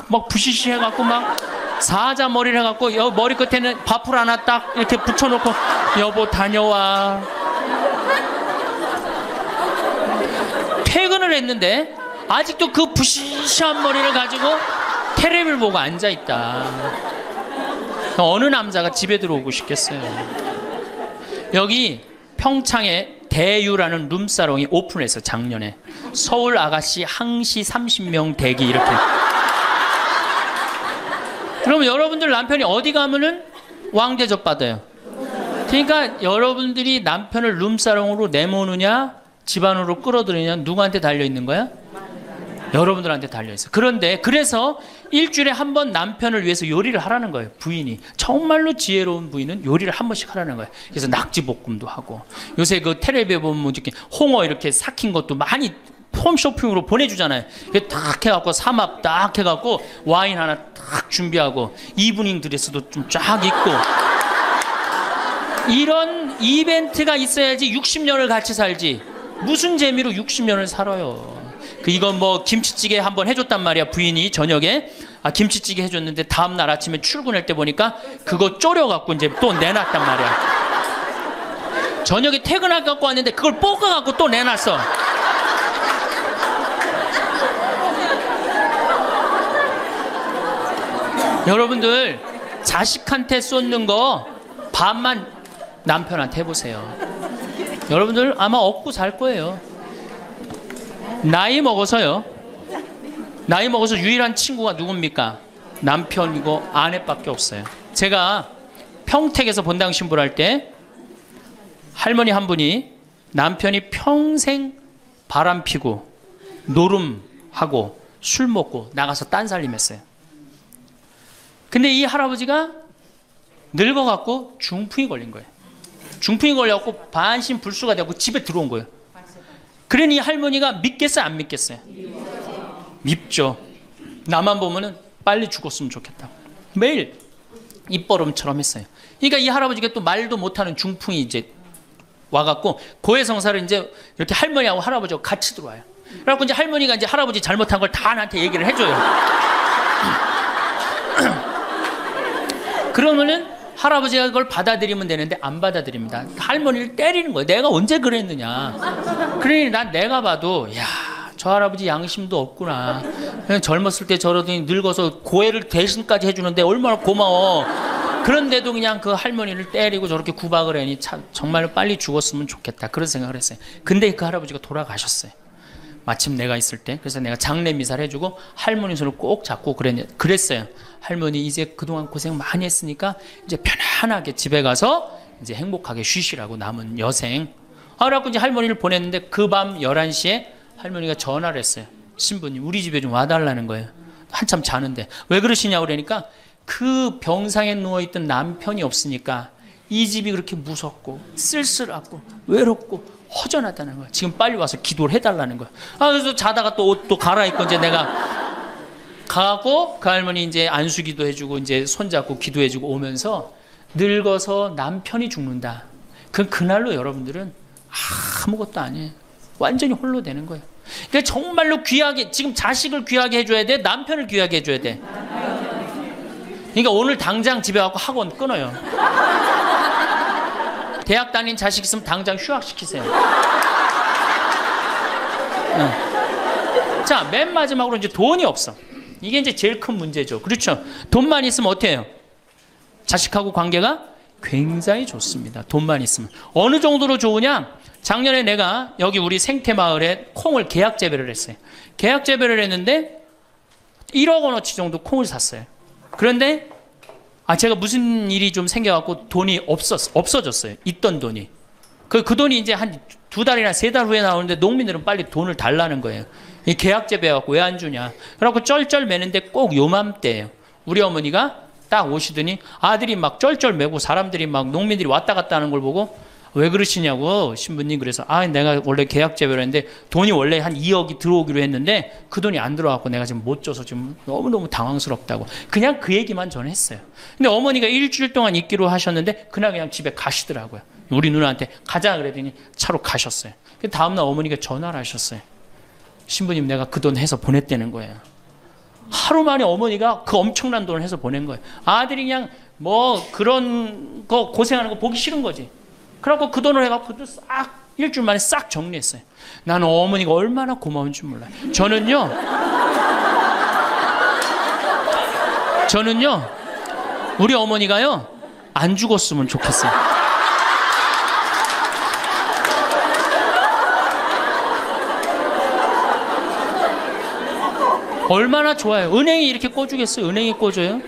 막 부시시 해갖고 막 사자 머리를 해갖고 머리 끝에는 밥풀 하나 딱 이렇게 붙여놓고 여보 다녀와. 퇴근을 했는데 아직도 그 부시시한 머리를 가지고 테레비를 보고 앉아있다. 어느 남자가 집에 들어오고 싶겠어요. 여기 평창에 대유라는 룸사롱이 오픈했어. 작년에 서울 아가씨 항시 30명 대기 이렇게. 그러면 여러분들 남편이 어디 가면은 왕대접 받아요. 그러니까 여러분들이 남편을 룸사롱으로 내모느냐 집안으로 끌어들이냐 누구한테 달려있는 거야? 여러분들한테 달려있어. 그런데 그래서 일주일에 한 번 남편을 위해서 요리를 하라는 거예요. 부인이. 정말로 지혜로운 부인은 요리를 한 번씩 하라는 거예요. 그래서 낙지볶음도 하고 요새 그 텔레비에 보면 이렇게 홍어 이렇게 삭힌 것도 많이 홈쇼핑으로 보내주잖아요. 딱 해갖고 삼합 딱 해갖고 와인 하나 딱 준비하고 이브닝 드레스도 좀 쫙 입고 이런 이벤트가 있어야지 60년을 같이 살지. 무슨 재미로 60년을 살아요. 이건 뭐 김치찌개 한번 해줬단 말이야. 부인이 저녁에 김치찌개 해줬는데 다음날 아침에 출근할 때 보니까 그거 졸여갖고 이제 또 내놨단 말이야. 저녁에 퇴근할 갖고 왔는데 그걸 볶아갖고 또 내놨어. 여러분들 자식한테 쏟는 거 반만 남편한테 해보세요. 여러분들 아마 얻고 살 거예요. 나이 먹어서요. 나이 먹어서 유일한 친구가 누굽니까? 남편이고 아내밖에 없어요. 제가 평택에서 본당 신부를 할 때 할머니 한 분이 남편이 평생 바람 피고 노름하고 술 먹고 나가서 딴살림했어요. 근데 이 할아버지가 늙어갖고 중풍이 걸린 거예요. 중풍이 걸려갖고 반신불수가 되고 집에 들어온 거예요. 그러니 이 할머니가 믿겠어요, 안 믿겠어요? 밉죠. 나만 보면은 빨리 죽었으면 좋겠다. 매일 입버릇처럼 했어요. 그러니까 이 할아버지가 또 말도 못하는 중풍이 이제 와갖고 고해성사를 이제 이렇게 할머니하고 할아버지하고 같이 들어와요. 그래갖고 이제 할머니가 이제 할아버지 잘못한 걸 다 나한테 얘기를 해줘요. 그러면은 할아버지가 그걸 받아들이면 되는데 안 받아들입니다. 할머니를 때리는 거예요. 내가 언제 그랬느냐. 그러니 난 내가 봐도 야, 저 할아버지 양심도 없구나. 그냥 젊었을 때 저러더니 늙어서 고해를 대신까지 해주는데 얼마나 고마워. 그런데도 그냥 그 할머니를 때리고 저렇게 구박을 하니 참 정말 빨리 죽었으면 좋겠다. 그런 생각을 했어요. 근데 그 할아버지가 돌아가셨어요. 마침 내가 있을 때. 그래서 내가 장례 미사를 해주고 할머니 손을 꼭 잡고 그랬어요. 할머니 이제 그동안 고생 많이 했으니까 이제 편안하게 집에 가서 이제 행복하게 쉬시라고 남은 여생. 그래갖고 이제 할머니를 보냈는데 그 밤 11시에 할머니가 전화를 했어요. 신부님 우리 집에 좀 와달라는 거예요. 한참 자는데. 왜 그러시냐고 그러니까 그 병상에 누워있던 남편이 없으니까 이 집이 그렇게 무섭고 쓸쓸하고 외롭고 허전하다는 거야. 지금 빨리 와서 기도를 해달라는 거야. 그래서 자다가 또 옷도 갈아입고 이제 내가 가고 그 할머니 이제 안수기도 해주고 이제 손잡고 기도해주고 오면서 늙어서 남편이 죽는다. 그날로 여러분들은 아무것도 아니에요. 완전히 홀로 되는 거예요. 그러니까 정말로 귀하게 지금 자식을 귀하게 해줘야 돼. 남편을 귀하게 해줘야 돼. 그러니까 오늘 당장 집에 가고 학원 끊어요. 대학 다닌 자식 있으면 당장 휴학시키세요. 자, 맨 마지막으로 이제 돈이 없어. 이게 이제 제일 큰 문제죠. 그렇죠? 돈만 있으면 어때요? 해요? 자식하고 관계가 굉장히 좋습니다. 돈만 있으면. 어느 정도로 좋으냐? 작년에 내가 여기 우리 생태마을에 콩을 계약 재배를 했어요. 계약 재배를 했는데 1억 원어치 정도 콩을 샀어요. 그런데 제가 무슨 일이 좀 생겨갖고 돈이 없어졌어요. 있던 돈이. 그 돈이 이제 한 2달이나 3달 후에 나오는데 농민들은 빨리 돈을 달라는 거예요. 이 계약 재배해갖고 왜 안 주냐. 그래갖고 쩔쩔 매는데 꼭 요맘때예요. 우리 어머니가 딱 오시더니 아들이 막 쩔쩔 매고 사람들이 막 농민들이 왔다 갔다 하는 걸 보고 왜 그러시냐고 신부님. 그래서 내가 원래 계약 재배를 했는데 돈이 원래 한 2억이 들어오기로 했는데 그 돈이 안 들어왔고 내가 지금 못 줘서 지금 너무너무 당황스럽다고 그냥 그 얘기만 저는 했어요. 근데 어머니가 일주일 동안 있기로 하셨는데 그날 그냥 집에 가시더라고요. 우리 누나한테 가자 그랬더니 차로 가셨어요. 다음날 어머니가 전화를 하셨어요. 신부님 내가 그 돈 해서 보냈다는 거예요. 하루 만에 어머니가 그 엄청난 돈을 해서 보낸 거예요. 아들이 그냥 뭐 그런 거 고생하는 거 보기 싫은 거지. 그래갖고 그 돈을 해갖고 싹 일주일 만에 싹 정리했어요. 나는 어머니가 얼마나 고마운 줄 몰라요. 저는요 우리 어머니가요 안 죽었으면 좋겠어요. 얼마나 좋아요. 은행이 이렇게 꿔주겠어요? 은행이 꿔줘요?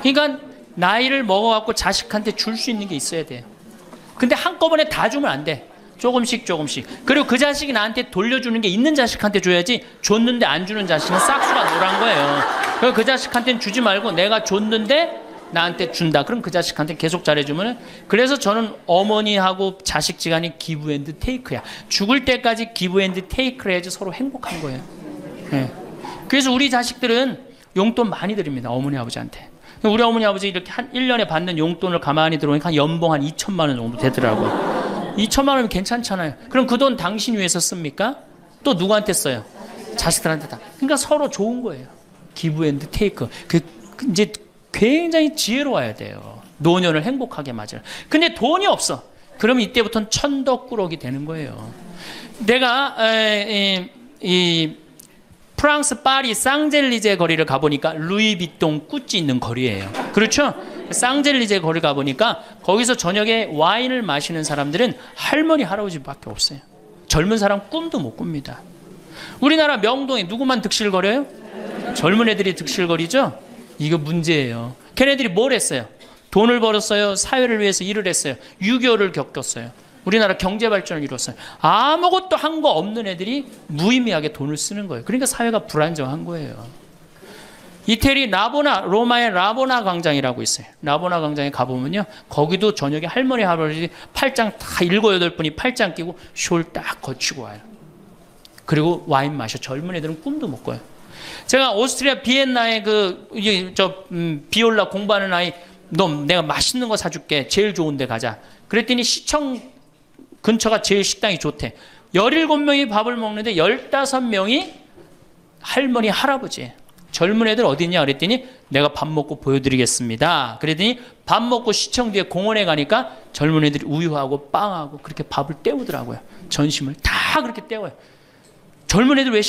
그러니까 나이를 먹어갖고 자식한테 줄 수 있는 게 있어야 돼요. 근데 한꺼번에 다 주면 안 돼. 조금씩 조금씩. 그리고 그 자식이 나한테 돌려주는 게 있는 자식한테 줘야지 줬는데 안 주는 자식은 싹수가 노란 거예요. 그래서 그 자식한테는 주지 말고 내가 줬는데 나한테 준다. 그럼 그 자식한테 계속 잘해주면. 그래서 저는 어머니하고 자식 지간이 기브 앤드 테이크야. 죽을 때까지 기브 앤드 테이크를 해야지 서로 행복한 거예요. 네. 그래서 우리 자식들은 용돈 많이 드립니다. 어머니 아버지한테. 우리 어머니 아버지 이렇게 한 1년에 받는 용돈을 가만히 들어보니까 한 연봉 한 2천만 원 정도 되더라고요. 2천만 원이면 괜찮잖아요. 그럼 그 돈 당신 위해서 씁니까? 또 누구한테 써요? 자식들한테 다. 그러니까 서로 좋은 거예요. 기브 앤드 테이크. 이제 굉장히 지혜로워야 돼요. 노년을 행복하게 맞아요. 근데 돈이 없어. 그러면 이때부터는 천덕꾸러기 되는 거예요. 내가 프랑스 파리 쌍젤리제 거리를 가보니까 루이비통 구찌 있는 거리예요. 그렇죠? 쌍젤리제 거리 가보니까 거기서 저녁에 와인을 마시는 사람들은 할머니 할아버지밖에 없어요. 젊은 사람 꿈도 못 꿉니다. 우리나라 명동에 누구만 득실거려요? 젊은 애들이 득실거리죠? 이거 문제예요. 걔네들이 뭘 했어요? 돈을 벌었어요? 사회를 위해서 일을 했어요? 6.25를 겪었어요? 우리나라 경제 발전을 이뤘어요? 아무것도 한 거 없는 애들이 무의미하게 돈을 쓰는 거예요. 그러니까 사회가 불안정한 거예요. 이태리 로마의 라보나 광장이라고 있어요. 라보나 광장에 가보면요, 거기도 저녁에 할머니 할아버지 팔짱 다 7, 8분이 팔짱 끼고 숄 딱 거치고 와요. 그리고 와인 마셔. 젊은 애들은 꿈도 못 꿔요. 제가 오스트리아 비엔나에 비올라 공부하는 아이, 너 내가 맛있는 거 사줄게. 제일 좋은 데 가자. 그랬더니 시청 근처가 제일 식당이 좋대. 17명이 밥을 먹는데 15명이 할머니 할아버지예요. 젊은 애들 어디 있냐 그랬더니 내가 밥 먹고 보여드리겠습니다. 그랬더니 밥 먹고 시청 뒤에 공원에 가니까 젊은 애들이 우유하고 빵하고 그렇게 밥을 때우더라고요. 전심을 다 그렇게 때워요. 젊은 애들 왜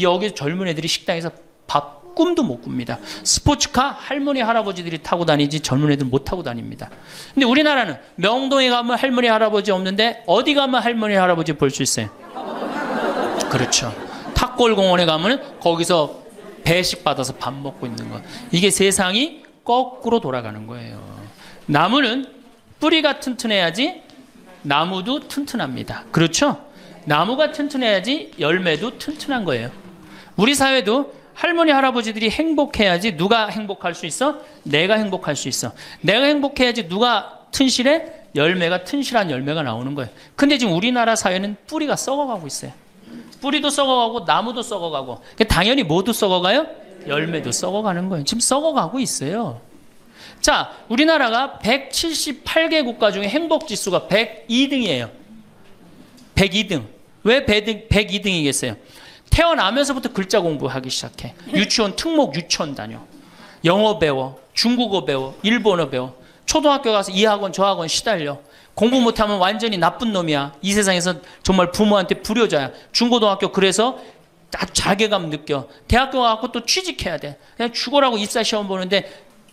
여기 젊은 애들이 식당에서 밥 꿈도 못 꿉니다. 스포츠카 할머니 할아버지들이 타고 다니지 젊은 애들 못 타고 다닙니다. 근데 우리나라는 명동에 가면 할머니 할아버지 없는데 어디 가면 할머니 할아버지 볼 수 있어요? 그렇죠. 탑골공원에 가면 거기서 배식 받아서 밥 먹고 있는 거. 이게 세상이 거꾸로 돌아가는 거예요. 나무는 뿌리가 튼튼해야지 나무도 튼튼합니다. 그렇죠? 나무가 튼튼해야지 열매도 튼튼한 거예요. 우리 사회도 할머니 할아버지들이 행복해야지 누가 행복할 수 있어? 내가 행복할 수 있어. 내가 행복해야지 누가 튼실해? 튼실한 열매가 나오는 거예요. 근데 지금 우리나라 사회는 뿌리가 썩어가고 있어요. 뿌리도 썩어가고 나무도 썩어가고, 당연히 모두 썩어가요? 열매도 썩어가는 거예요. 지금 썩어가고 있어요. 자, 우리나라가 178개 국가 중에 행복지수가 102등이에요. 102등. 왜 102등이겠어요? 태어나면서부터 글자 공부하기 시작해. 유치원 특목 유치원 다녀. 영어 배워, 중국어 배워, 일본어 배워. 초등학교 가서 이 학원 저 학원 시달려. 공부 못하면 완전히 나쁜 놈이야. 이 세상에서 정말 부모한테 불효자야. 중고등학교 그래서 자괴감 느껴. 대학교 가서 또 취직해야 돼. 그냥 죽어라고 입사시험 보는데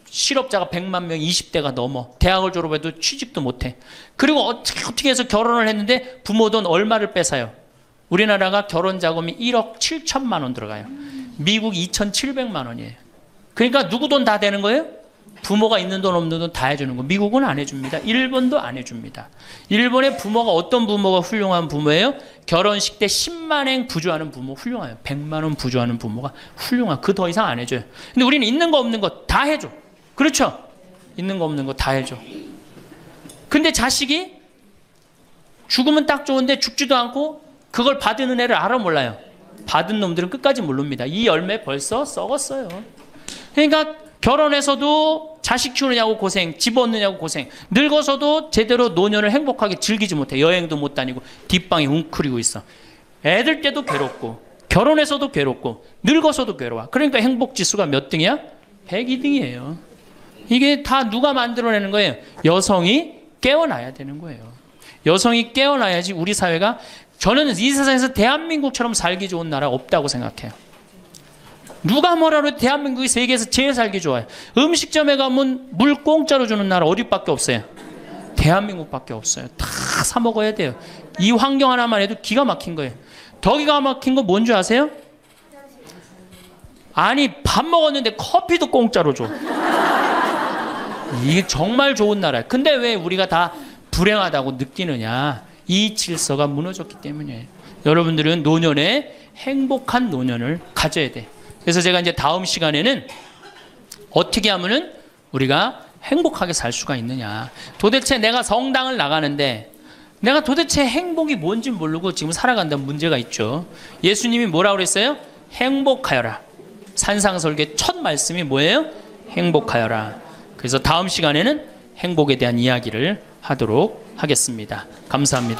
실업자가 100만 명, 20대가 넘어. 대학을 졸업해도 취직도 못해. 그리고 어떻게 해서 결혼을 했는데 부모 돈 얼마를 뺏어요? 우리나라가 결혼 자금이 1억 7천만 원 들어가요. 미국 2,700만 원이에요. 그러니까 누구 돈 다 되는 거예요? 부모가 있는 돈 없는 돈 다 해주는 거. 미국은 안 해줍니다. 일본도 안 해줍니다. 일본의 부모가 어떤 부모가 훌륭한 부모예요? 결혼식 때 10만엔 부조하는 부모 훌륭해요. 100만 원 부조하는 부모가 훌륭한. 그 더 이상 안 해줘요. 근데 우리는 있는 거 없는 거 다 해줘. 그렇죠? 있는 거 없는 거 다 해줘. 근데 자식이 죽으면 딱 좋은데 죽지도 않고 그걸 받은 은혜를 알아 몰라요. 받은 놈들은 끝까지 모릅니다. 이 열매 벌써 썩었어요. 그러니까 결혼해서도 자식 키우느냐고 고생, 집 얻느냐고 고생, 늙어서도 제대로 노년을 행복하게 즐기지 못해. 여행도 못 다니고 뒷방에 웅크리고 있어. 애들 때도 괴롭고 결혼해서도 괴롭고 늙어서도 괴로워. 그러니까 행복지수가 몇 등이야? 102등이에요. 이게 다 누가 만들어내는 거예요? 여성이 깨어나야 되는 거예요. 여성이 깨어나야지 우리 사회가, 저는 이 세상에서 대한민국처럼 살기 좋은 나라 없다고 생각해요. 누가 뭐라 그래도 대한민국이 세계에서 제일 살기 좋아요. 음식점에 가면 물 공짜로 주는 나라 어디밖에 없어요? 대한민국밖에 없어요. 다 사 먹어야 돼요. 이 환경 하나만 해도 기가 막힌 거예요. 더 기가 막힌 거 뭔지 아세요? 아니, 밥 먹었는데 커피도 공짜로 줘. 이게 정말 좋은 나라예요. 근데 왜 우리가 다 불행하다고 느끼느냐? 이 질서가 무너졌기 때문이에요. 여러분들은 노년에 행복한 노년을 가져야 돼. 그래서 제가 이제 다음 시간에는 어떻게 하면은 우리가 행복하게 살 수가 있느냐. 도대체 내가 성당을 나가는데 내가 도대체 행복이 뭔지 모르고 지금 살아간다는 문제가 있죠. 예수님이 뭐라고 그랬어요? 행복하여라. 산상설계 첫 말씀이 뭐예요? 행복하여라. 그래서 다음 시간에는 행복에 대한 이야기를 하도록 하겠습니다. 감사합니다.